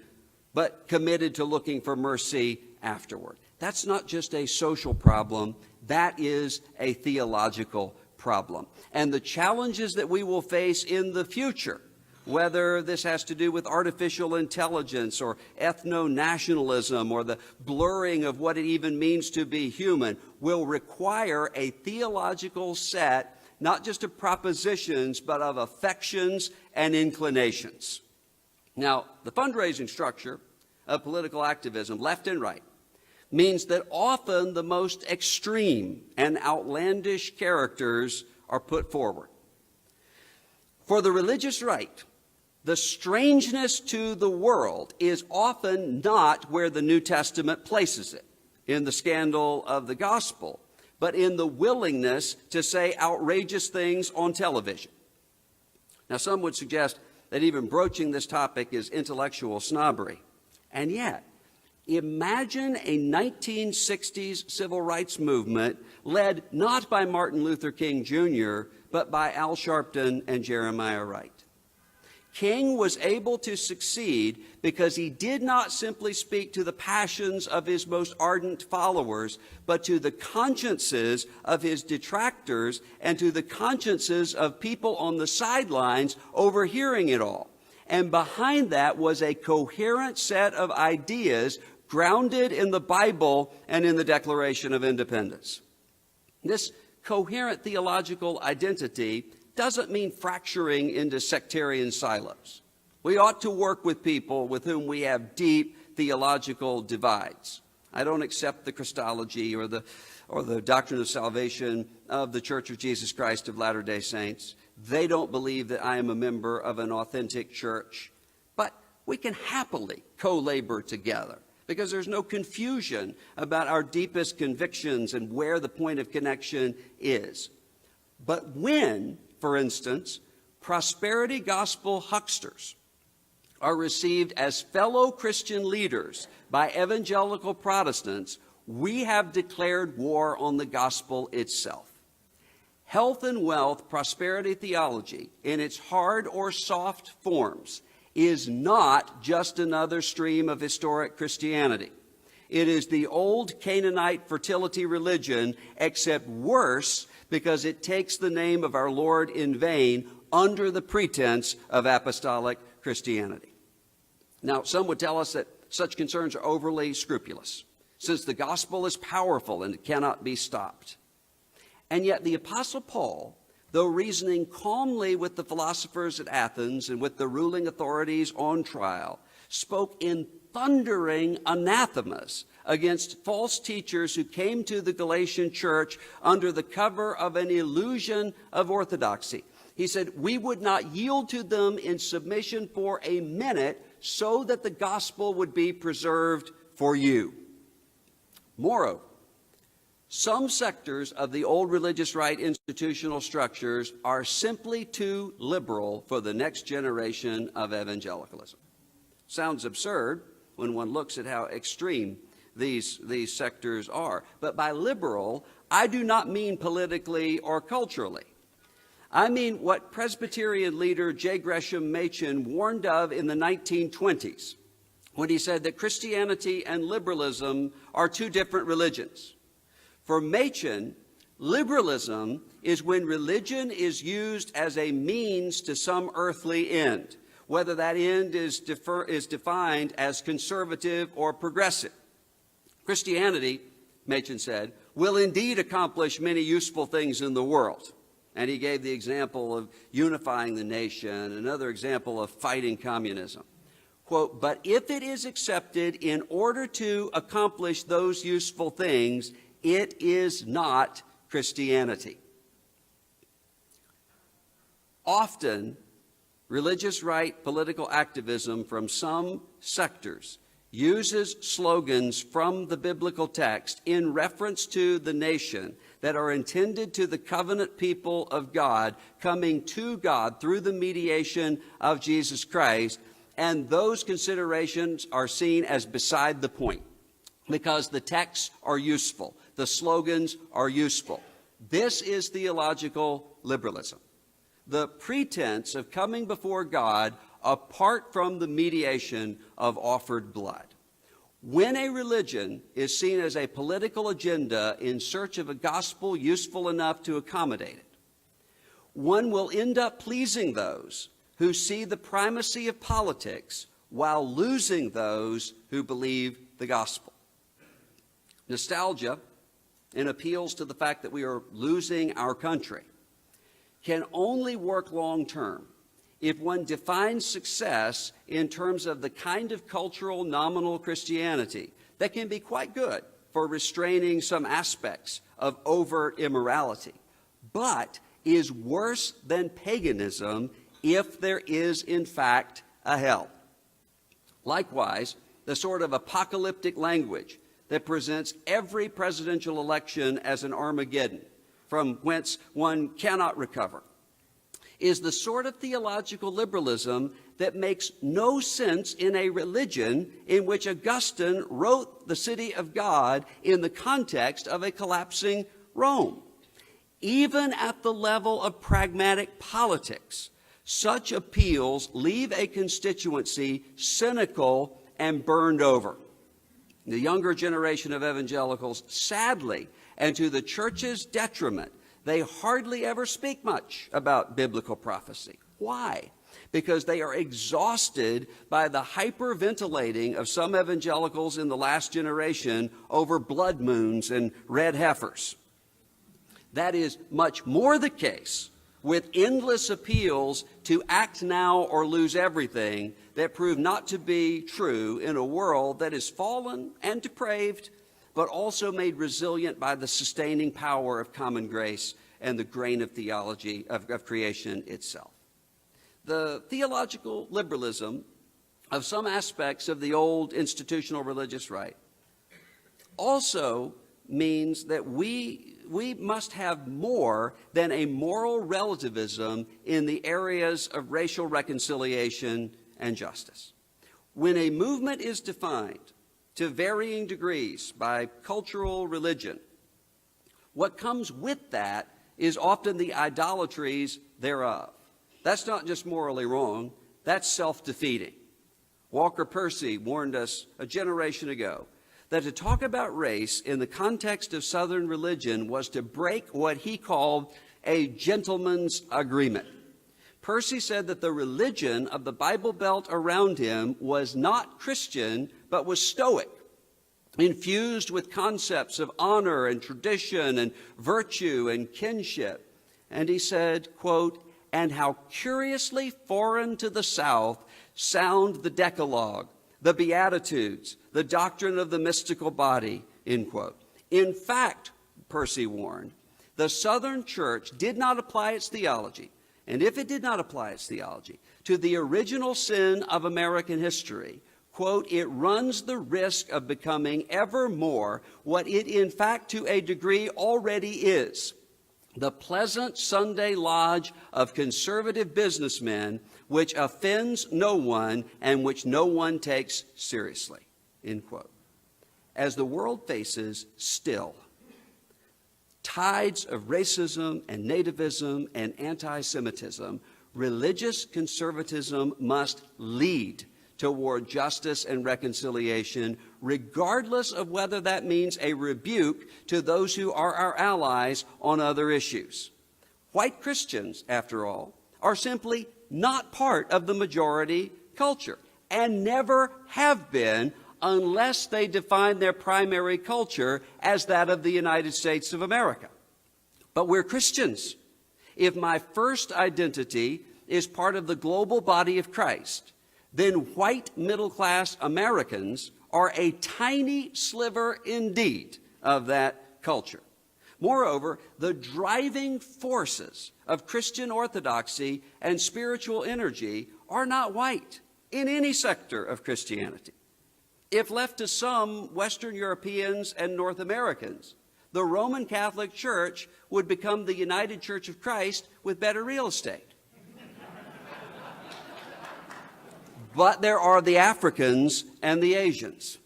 Speaker 2: but committed to looking for mercy afterward. That's not just a social problem, that is a theological problem. And the challenges that we will face in the future, whether this has to do with artificial intelligence or ethno-nationalism or the blurring of what it even means to be human, will require a theological set, not just of propositions, but of affections and inclinations. Now, the fundraising structure of political activism, left and right, means that often the most extreme and outlandish characters are put forward. For the religious right, the strangeness to the world is often not where the New Testament places it, in the scandal of the gospel, but in the willingness to say outrageous things on television. Now, some would suggest that even broaching this topic is intellectual snobbery. And yet, imagine a 1960s civil rights movement led not by Martin Luther King Jr., but by Al Sharpton and Jeremiah Wright. King was able to succeed because he did not simply speak to the passions of his most ardent followers, but to the consciences of his detractors and to the consciences of people on the sidelines overhearing it all. And behind that was a coherent set of ideas grounded in the Bible and in the Declaration of Independence. This coherent theological identity doesn't mean fracturing into sectarian silos. We ought to work with people with whom we have deep theological divides. I don't accept the Christology or the doctrine of salvation of the Church of Jesus Christ of Latter-day Saints. They don't believe that I am a member of an authentic church. But we can happily co-labor together because there's no confusion about our deepest convictions and where the point of connection is. But when, for instance, prosperity gospel hucksters are received as fellow Christian leaders by evangelical Protestants, we have declared war on the gospel itself. Health and wealth prosperity theology, in its hard or soft forms, is not just another stream of historic Christianity. It is the old Canaanite fertility religion, except worse because it takes the name of our Lord in vain under the pretense of apostolic Christianity. Now, some would tell us that such concerns are overly scrupulous, since the gospel is powerful and it cannot be stopped. And yet the Apostle Paul, though reasoning calmly with the philosophers at Athens and with the ruling authorities on trial, spoke in thundering anathemas against false teachers who came to the Galatian church under the cover of an illusion of orthodoxy. He said, we would not yield to them in submission for a minute so that the gospel would be preserved for you. Moreover, some sectors of the old religious right institutional structures are simply too liberal for the next generation of evangelicalism. Sounds absurd when one looks at how extreme these sectors are. But by liberal, I do not mean politically or culturally. I mean what Presbyterian leader J. Gresham Machen warned of in the 1920s when he said that Christianity and liberalism are two different religions. For Machen, liberalism is when religion is used as a means to some earthly end, whether that end is defined as conservative or progressive. Christianity, Machen said, will indeed accomplish many useful things in the world. And he gave the example of unifying the nation, another example of fighting communism. Quote, but if it is accepted in order to accomplish those useful things, it is not Christianity. Often, religious right political activism from some sectors uses slogans from the biblical text in reference to the nation that are intended to the covenant people of God, coming to God through the mediation of Jesus Christ, and those considerations are seen as beside the point because the texts are useful, the slogans are useful. This is theological liberalism. The pretense of coming before God apart from the mediation of offered blood. When a religion is seen as a political agenda in search of a gospel useful enough to accommodate it, one will end up pleasing those who see the primacy of politics while losing those who believe the gospel. Nostalgia and appeals to the fact that we are losing our country can only work long term if one defines success in terms of the kind of cultural nominal Christianity that can be quite good for restraining some aspects of overt immorality, but is worse than paganism if there is, in fact, a hell. Likewise, the sort of apocalyptic language that presents every presidential election as an Armageddon, from whence one cannot recover, is the sort of theological liberalism that makes no sense in a religion in which Augustine wrote the city of God in the context of a collapsing Rome. Even at the level of pragmatic politics, such appeals leave a constituency cynical and burned over. The younger generation of evangelicals, sadly, and to the church's detriment, they hardly ever speak much about biblical prophecy. Why? Because they are exhausted by the hyperventilating of some evangelicals in the last generation over blood moons and red heifers. That is much more the case with endless appeals to act now or lose everything that prove not to be true in a world that is fallen and depraved, but also made resilient by the sustaining power of common grace and the grain of theology of creation itself. The theological liberalism of some aspects of the old institutional religious right also means that we must have more than a moral relativism in the areas of racial reconciliation and justice. When a movement is defined to varying degrees by cultural religion, what comes with that is often the idolatries thereof. That's not just morally wrong, that's self-defeating. Walker Percy warned us a generation ago that to talk about race in the context of Southern religion was to break what he called a gentleman's agreement. Percy said that the religion of the Bible Belt around him was not Christian, but was Stoic, infused with concepts of honor and tradition and virtue and kinship. And he said, quote, "And how curiously foreign to the South sound the Decalogue, the Beatitudes, the doctrine of the mystical body," end quote. In fact, Percy warned, the Southern Church did not apply its theology, and if it did not apply its theology to the original sin of American history, quote, "it runs the risk of becoming ever more what it in fact to a degree already is, the pleasant Sunday lodge of conservative businessmen which offends no one and which no one takes seriously, end quote. As the world faces still tides of racism and nativism and anti-Semitism, religious conservatism must lead toward justice and reconciliation, regardless of whether that means a rebuke to those who are our allies on other issues. White Christians, after all, are simply not part of the majority culture and never have been unless they define their primary culture as that of the United States of America. But we're Christians. If my first identity is part of the global body of Christ, then white middle-class Americans are a tiny sliver indeed of that culture. Moreover, the driving forces of Christian orthodoxy and spiritual energy are not white in any sector of Christianity. If left to some Western Europeans and North Americans, the Roman Catholic Church would become the United Church of Christ with better real estate. But there are the Africans and the Asians.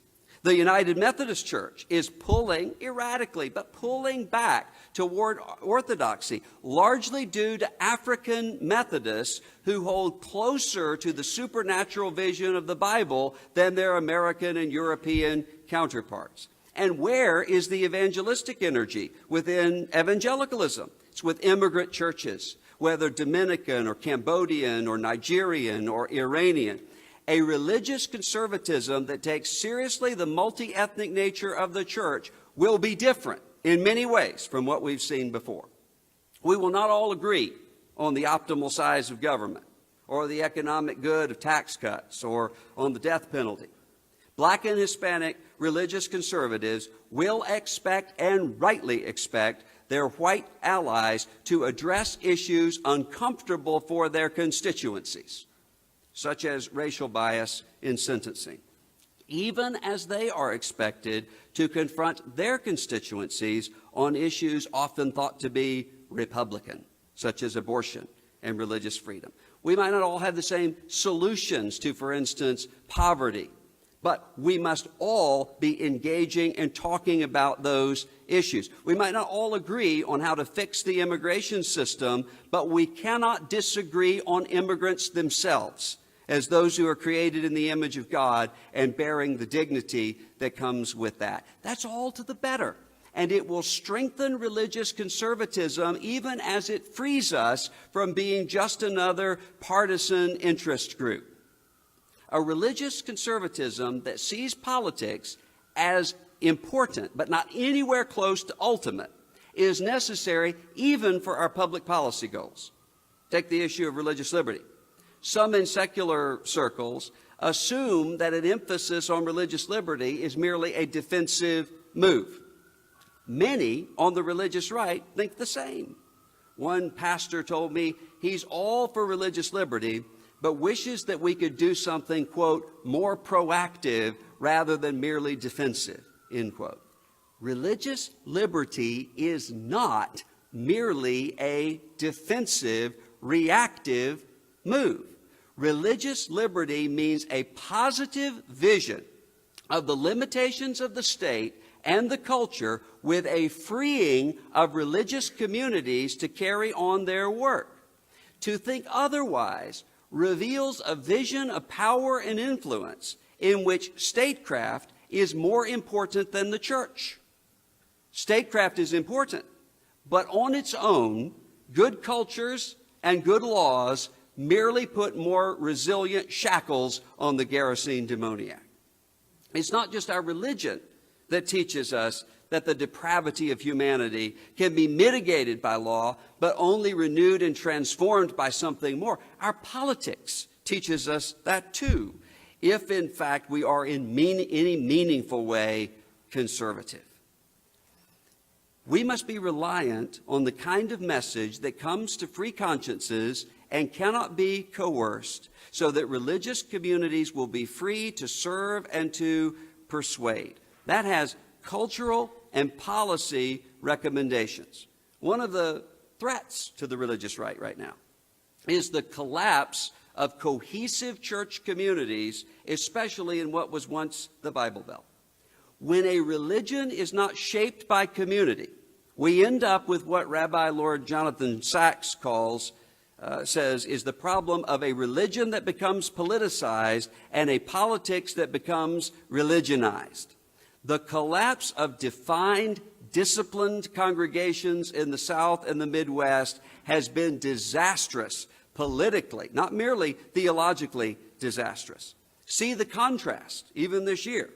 Speaker 2: The United Methodist Church is pulling, erratically, but pulling back toward orthodoxy, largely due to African Methodists who hold closer to the supernatural vision of the Bible than their American and European counterparts. And where is the evangelistic energy within evangelicalism? It's with immigrant churches, whether Dominican or Cambodian or Nigerian or Iranian. A religious conservatism that takes seriously the multi-ethnic nature of the church will be different in many ways from what we've seen before. We will not all agree on the optimal size of government or the economic good of tax cuts or on the death penalty. Black and Hispanic religious conservatives will expect, and rightly expect, their white allies to address issues uncomfortable for their constituencies, such as racial bias in sentencing, even as they are expected to confront their constituencies on issues often thought to be Republican, such as abortion and religious freedom. We might not all have the same solutions to, for instance, poverty, but we must all be engaging and talking about those issues. We might not all agree on how to fix the immigration system, but we cannot disagree on immigrants themselves as those who are created in the image of God and bearing the dignity that comes with that. That's all to the better. And it will strengthen religious conservatism even as it frees us from being just another partisan interest group. A religious conservatism that sees politics as important but not anywhere close to ultimate is necessary even for our public policy goals. Take the issue of religious liberty. Some in secular circles assume that an emphasis on religious liberty is merely a defensive move. Many on the religious right think the same. One pastor told me he's all for religious liberty, but wishes that we could do something, quote, more proactive rather than merely defensive, end quote. Religious liberty is not merely a defensive, reactive move. Religious liberty means a positive vision of the limitations of the state and the culture with a freeing of religious communities to carry on their work. To think otherwise reveals a vision of power and influence in which statecraft is more important than the church. Statecraft is important, but on its own, good cultures and good laws merely put more resilient shackles on the Gerasene demoniac. It's not just our religion that teaches us that the depravity of humanity can be mitigated by law, but only renewed and transformed by something more. Our politics teaches us that too, if in fact we are in any meaningful way conservative. We must be reliant on the kind of message that comes to free consciences and cannot be coerced, so that religious communities will be free to serve and to persuade. That has cultural and policy recommendations. One of the threats to the religious right now is the collapse of cohesive church communities, especially in what was once the Bible Belt. When a religion is not shaped by community, we end up with what Rabbi Lord Jonathan Sacks says is the problem of a religion that becomes politicized and a politics that becomes religionized. The collapse of defined, disciplined congregations in the South and the Midwest has been disastrous politically, not merely theologically disastrous. See the contrast, even this year,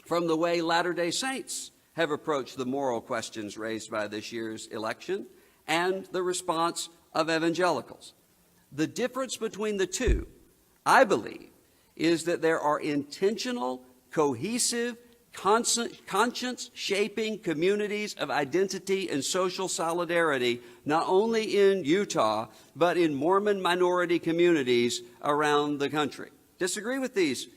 Speaker 2: from the way Latter-day Saints have approached the moral questions raised by this year's election and the response of evangelicals. The difference between the two, I believe, is that there are intentional, cohesive, conscience-shaping communities of identity and social solidarity, not only in Utah, but in Mormon minority communities around the country. Disagree with these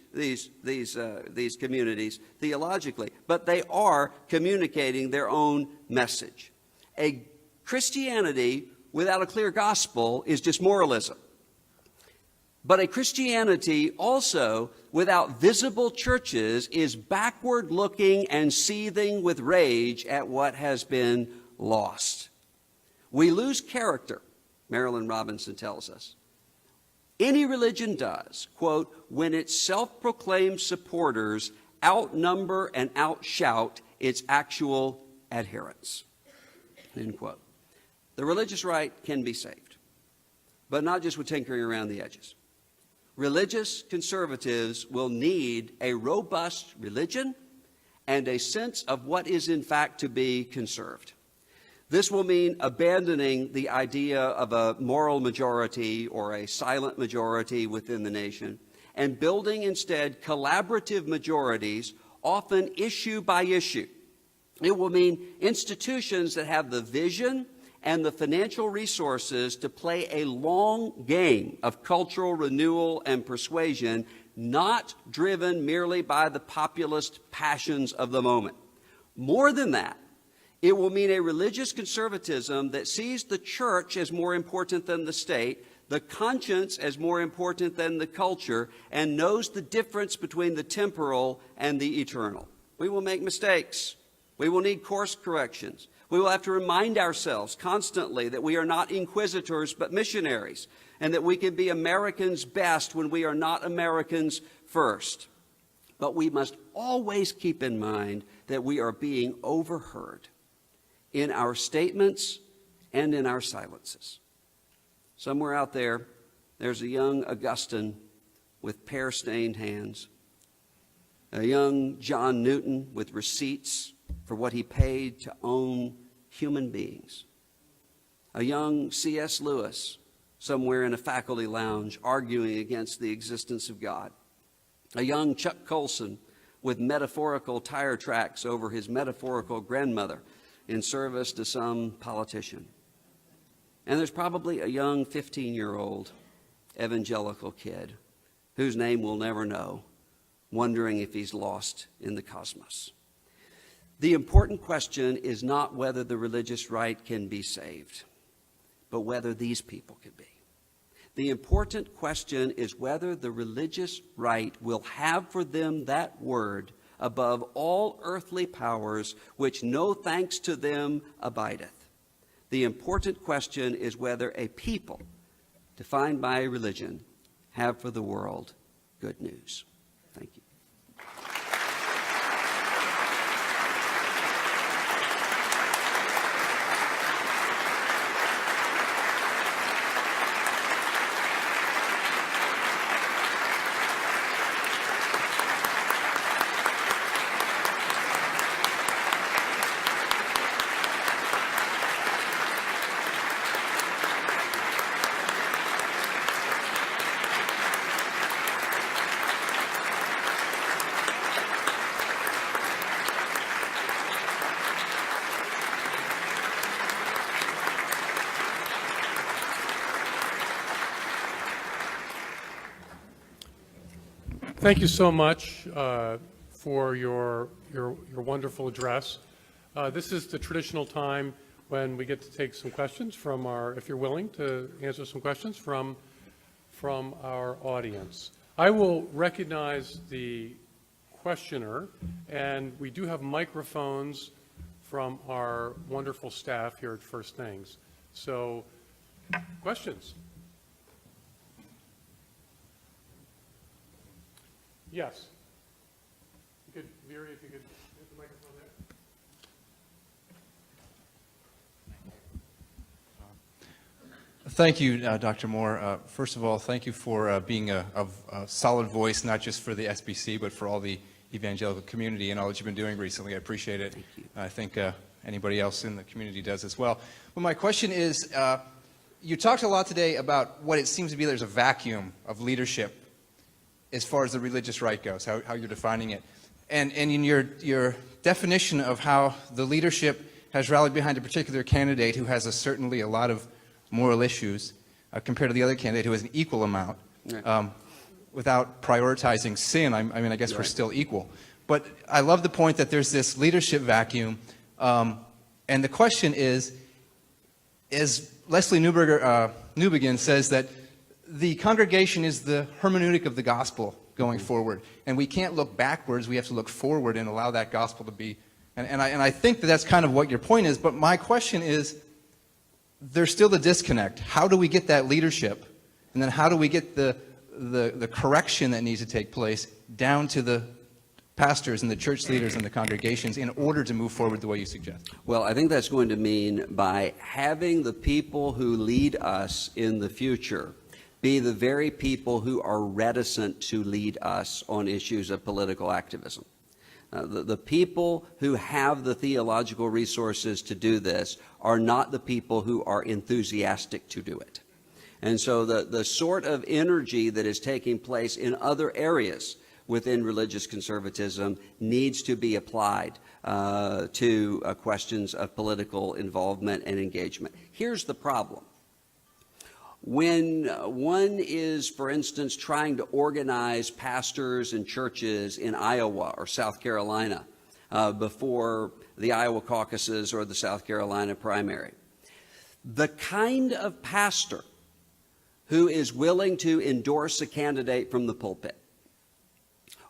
Speaker 2: communities theologically, but they are communicating their own message. A Christianity without a clear gospel is just moralism. But a Christianity also without visible churches is backward looking and seething with rage at what has been lost. We lose character, Marilyn Robinson tells us. Any religion does, quote, when its self-proclaimed supporters outnumber and outshout its actual adherents, end quote. The religious right can be saved, but not just with tinkering around the edges. Religious conservatives will need a robust religion and a sense of what is in fact to be conserved. This will mean abandoning the idea of a moral majority or a silent majority within the nation and building instead collaborative majorities, often issue by issue. It will mean institutions that have the vision and the financial resources to play a long game of cultural renewal and persuasion, not driven merely by the populist passions of the moment. More than that, it will mean a religious conservatism that sees the church as more important than the state, the conscience as more important than the culture, and knows the difference between the temporal and the eternal. We will make mistakes. We will need course corrections. We will have to remind ourselves constantly that we are not inquisitors but missionaries, and that we can be Americans best when we are not Americans first. But we must always keep in mind that we are being overheard in our statements and in our silences. Somewhere out there, there's a young Augustine with pear-stained hands, a young John Newton with receipts for what he paid to own human beings, a young C.S. Lewis somewhere in a faculty lounge arguing against the existence of God, a young Chuck Colson with metaphorical tire tracks over his metaphorical grandmother in service to some politician. And there's probably a young 15-year-old evangelical kid whose name we'll never know, wondering if he's lost in the cosmos. The important question is not whether the religious right can be saved, but whether these people can be. The important question is whether the religious right will have for them that word above all earthly powers, which no thanks to them abideth. The important question is whether a people, defined by religion, have for the world good news. Thank you.
Speaker 1: Thank you so much for your wonderful address. This is the traditional time when we get to take some questions from our, if you're willing to answer some questions from from our audience. I will recognize the questioner, and we do have microphones from our wonderful staff here at First Things. So, questions? Yes. You could, Vera, if you could get the microphone there.
Speaker 3: Thank you, Dr. Moore. First of all, thank you for being a solid voice, not just for the SBC, but for all the evangelical community and all that you've been doing recently. I appreciate it. I think anybody else in the community does as well. But my question is, you talked a lot today about what it seems to be there's a vacuum of leadership as far as the religious right goes, how you're defining it. And in your definition of how the leadership has rallied behind a particular candidate who has certainly a lot of moral issues compared to the other candidate who has an equal amount, without prioritizing sin, I mean, I guess we're still equal. But I love the point that there's this leadership vacuum. And the question is, as Leslie Newbegin says, that the congregation is the hermeneutic of the gospel going forward. And we can't look backwards, we have to look forward and allow that gospel to be. And I think that that's kind of what your point is. But my question is, there's still the disconnect. How do we get that leadership? And then how do we get the correction that needs to take place down to the pastors and the church leaders and the congregations in order to move forward the way you suggest?
Speaker 2: Well, I think that's going to mean by having the people who lead us in the future be the very people who are reticent to lead us on issues of political activism. The people who have the theological resources to do this are not the people who are enthusiastic to do it. And so the sort of energy that is taking place in other areas within religious conservatism needs to be applied to questions of political involvement and engagement. Here's the problem. When one is, for instance, trying to organize pastors and churches in Iowa or South Carolina before the Iowa caucuses or the South Carolina primary, the kind of pastor who is willing to endorse a candidate from the pulpit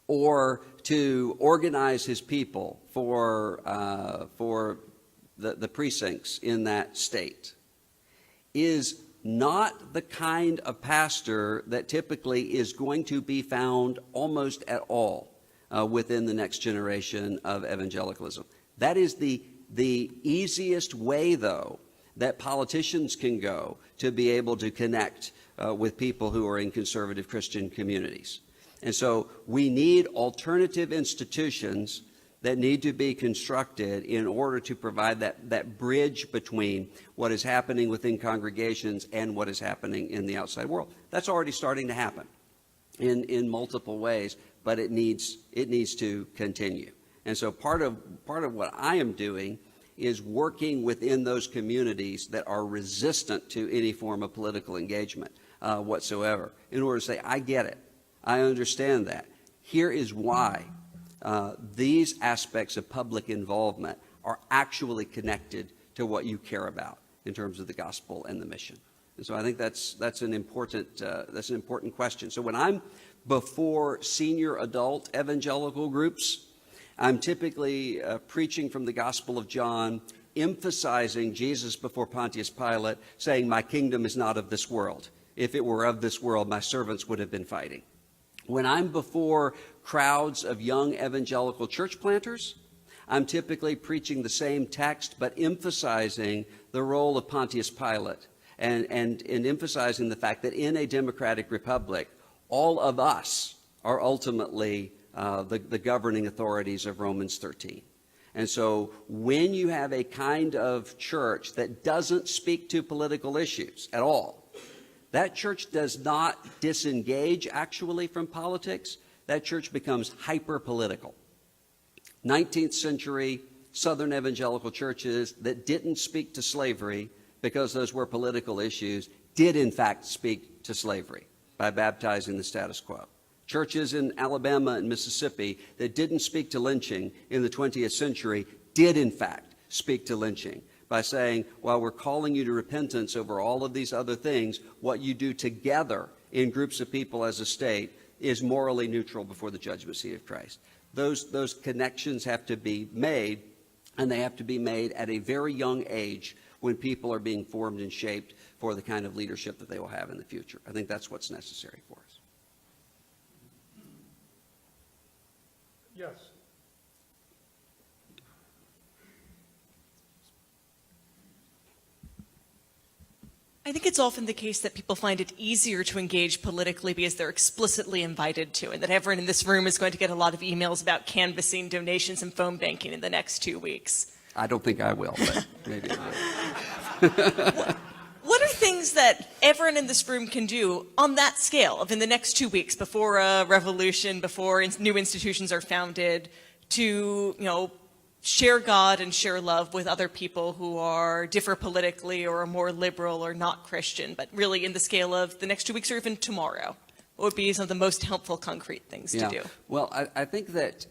Speaker 2: or to organize his people for the precincts in that state is not the kind of pastor that typically is going to be found almost at all within the next generation of evangelicalism. That is the easiest way, though, that politicians can go to be able to connect with people who are in conservative Christian communities. And so we need alternative institutions that need to be constructed in order to provide that bridge between what is happening within congregations and what is happening in the outside world. That's already starting to happen in multiple ways, but it needs to continue. And so part of what I am doing is working within those communities that are resistant to any form of political engagement whatsoever, in order to say, I get it, I understand that. Here is why these aspects of public involvement are actually connected to what you care about in terms of the gospel and the mission. And so I think that's an important question. So when I'm before senior adult evangelical groups, I'm typically preaching from the Gospel of John, emphasizing Jesus before Pontius Pilate, saying, my kingdom is not of this world. If it were of this world, my servants would have been fighting. When I'm before crowds of young evangelical church planters, I'm typically preaching the same text, but emphasizing the role of Pontius Pilate and emphasizing the fact that in a democratic republic, all of us are ultimately the governing authorities of Romans 13. And so when you have a kind of church that doesn't speak to political issues at all, that church does not disengage actually from politics. That church becomes hyper-political. 19th century Southern evangelical churches that didn't speak to slavery because those were political issues did in fact speak to slavery by baptizing the status quo. Churches in Alabama and Mississippi that didn't speak to lynching in the 20th century did in fact speak to lynching by saying, while we're calling you to repentance over all of these other things, what you do together in groups of people as a state is morally neutral before the judgment seat of Christ. Those connections have to be made, and they have to be made at a very young age when people are being formed and shaped for the kind of leadership that they will have in the future. I think that's what's necessary for us.
Speaker 1: Yes.
Speaker 4: I think it's often the case that people find it easier to engage politically because they're explicitly invited to, and that everyone in this room is going to get a lot of emails about canvassing, donations, and phone banking in the next 2 weeks.
Speaker 2: I don't think I will, but maybe I will.
Speaker 4: What are things that everyone in this room can do on that scale of in the next 2 weeks before a revolution, before new institutions are founded, to, share God and share love with other people who differ politically or are more liberal or not Christian, but really in the scale of the next 2 weeks or even tomorrow? What would be some of the most helpful, concrete things to do?
Speaker 2: Well, I think that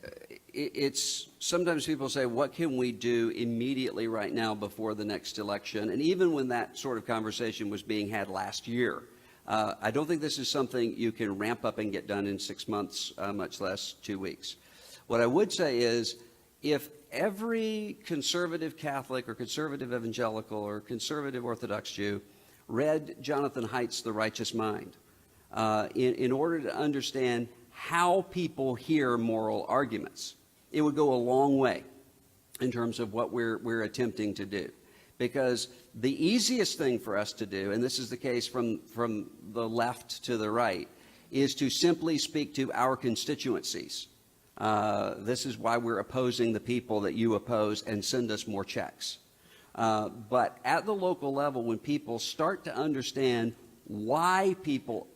Speaker 2: it's sometimes people say, what can we do immediately right now before the next election? And even when that sort of conversation was being had last year, I don't think this is something you can ramp up and get done in 6 months, much less 2 weeks. What I would say is, if every conservative Catholic or conservative evangelical or conservative Orthodox Jew read Jonathan Haidt's The Righteous Mind in order to understand how people hear moral arguments, it would go a long way in terms of what we're attempting to do. Because the easiest thing for us to do, and this is the case from the left to the right, is to simply speak to our constituencies. This is why we're opposing the people that you oppose and send us more checks. But at the local level, when people start to understand why people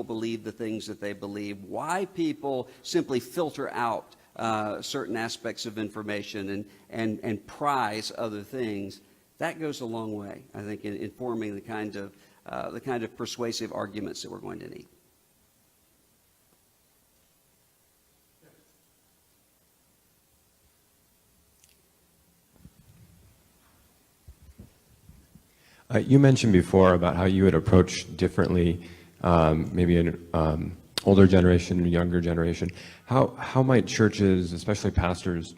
Speaker 2: believe the things that they believe, why people simply filter out certain aspects of information and prize other things, that goes a long way, I think, in forming the kind of persuasive arguments that we're going to need.
Speaker 5: You mentioned before about how you would approach differently, maybe an older generation and younger generation. How might churches, especially pastors,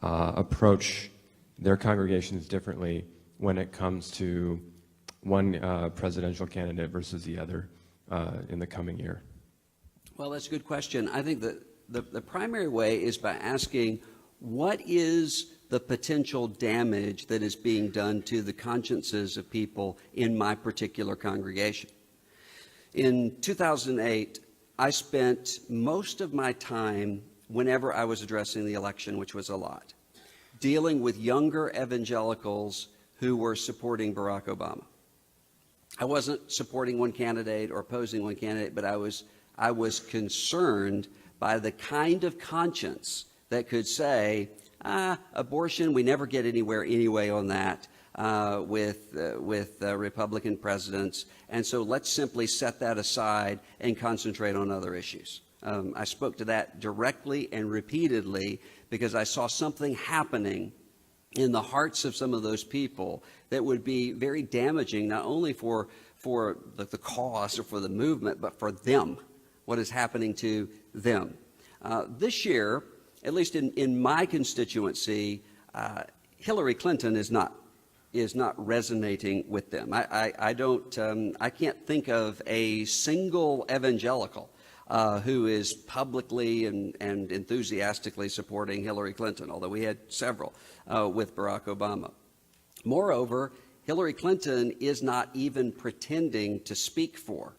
Speaker 5: approach their congregations differently when it comes to one presidential candidate versus the other in the coming year?
Speaker 2: Well, that's a good question. I think that the primary way is by asking, what is the potential damage that is being done to the consciences of people in my particular congregation? In 2008, I spent most of my time, whenever I was addressing the election, which was a lot, dealing with younger evangelicals who were supporting Barack Obama. I wasn't supporting one candidate or opposing one candidate, but I was concerned by the kind of conscience that could say, abortion, we never get anywhere anyway on that with Republican presidents, and so let's simply set that aside and concentrate on other issues. I spoke to that directly and repeatedly because I saw something happening in the hearts of some of those people that would be very damaging, not only for the cause or for the movement, but for them, what is happening to them. This year, at least in my constituency, Hillary Clinton is not resonating with them. I can't think of a single evangelical who is publicly and enthusiastically supporting Hillary Clinton, although we had several with Barack Obama. Moreover, Hillary Clinton is not even pretending to speak for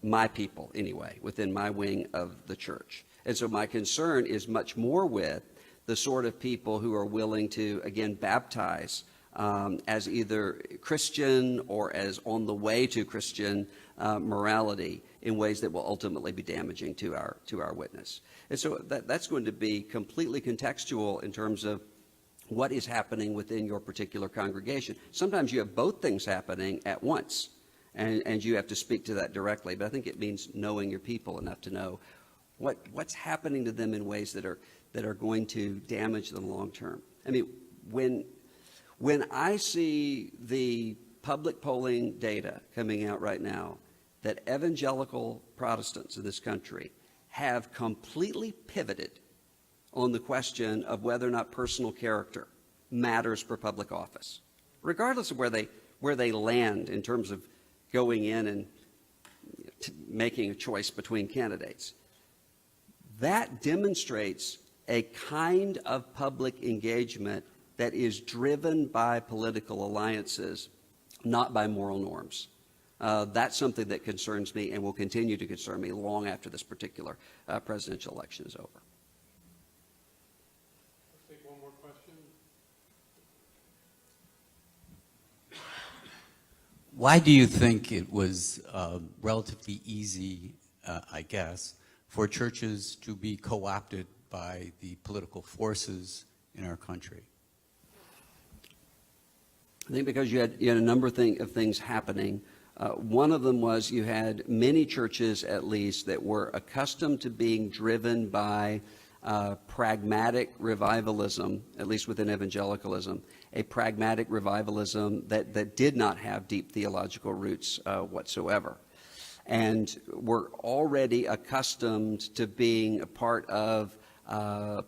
Speaker 2: my people, anyway, within my wing of the church. And so my concern is much more with the sort of people who are willing to, again, baptize as either Christian or as on the way to Christian morality in ways that will ultimately be damaging to our witness. And so that's going to be completely contextual in terms of what is happening within your particular congregation. Sometimes you have both things happening at once, and you have to speak to that directly. But I think it means knowing your people enough to know what's happening to them in ways that are going to damage them long term. I mean, when I see the public polling data coming out right now, that evangelical Protestants in this country have completely pivoted on the question of whether or not personal character matters for public office, regardless of where they land in terms of going in and making a choice between candidates. That demonstrates a kind of public engagement that is driven by political alliances, not by moral norms. That's something that concerns me and will continue to concern me long after this particular presidential election is over.
Speaker 1: Let's take one more question.
Speaker 6: Why do you think it was relatively easy, I guess, for churches to be co-opted by the political forces in our country?
Speaker 2: I think because you had a number of things happening. One of them was you had many churches, at least, that were accustomed to being driven by pragmatic revivalism, at least within evangelicalism, a pragmatic revivalism that did not have deep theological roots whatsoever, and were already accustomed to being a part of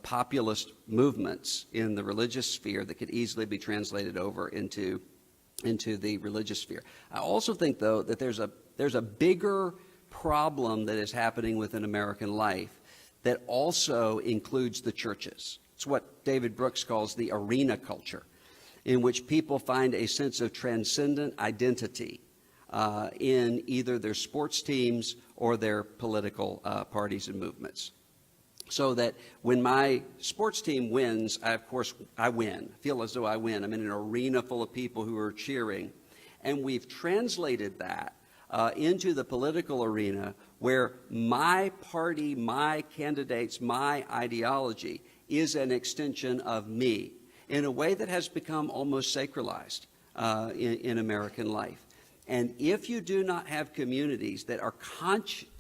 Speaker 2: populist movements in the religious sphere that could easily be translated over into the religious sphere. I also think, though, that there's a bigger problem that is happening within American life that also includes the churches. It's what David Brooks calls the arena culture, in which people find a sense of transcendent identity in either their sports teams or their political parties and movements. So that when my sports team wins, I win. I feel as though I win. I'm in an arena full of people who are cheering. And we've translated that into the political arena where my party, my candidates, my ideology is an extension of me in a way that has become almost sacralized in American life. And if you do not have communities that are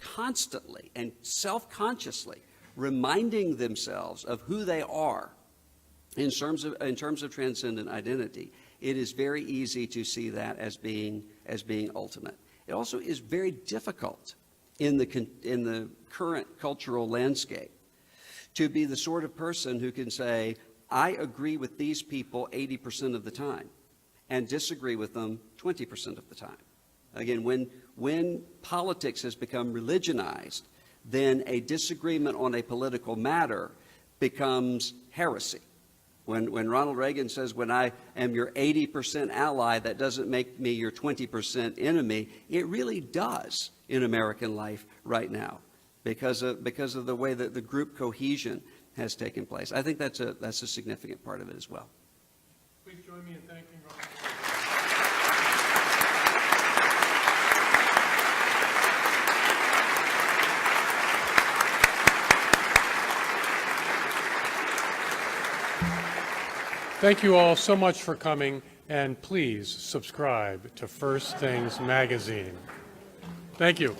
Speaker 2: constantly and self-consciously reminding themselves of who they are in terms of transcendent identity, it is very easy to see that as being ultimate. It also is very difficult in the current cultural landscape to be the sort of person who can say, I agree with these people 80% of the time and disagree with them 20% of the time. Again, when politics has become religionized, then a disagreement on a political matter becomes heresy. When Ronald Reagan says, when I am your 80% ally, that doesn't make me your 20% enemy, it really does in American life right now because of the way that the group cohesion has taken place. I think that's a significant part of it as well.
Speaker 1: Please join me in thanking Ronald. Thank you all so much for coming, and please subscribe to First Things Magazine. Thank you.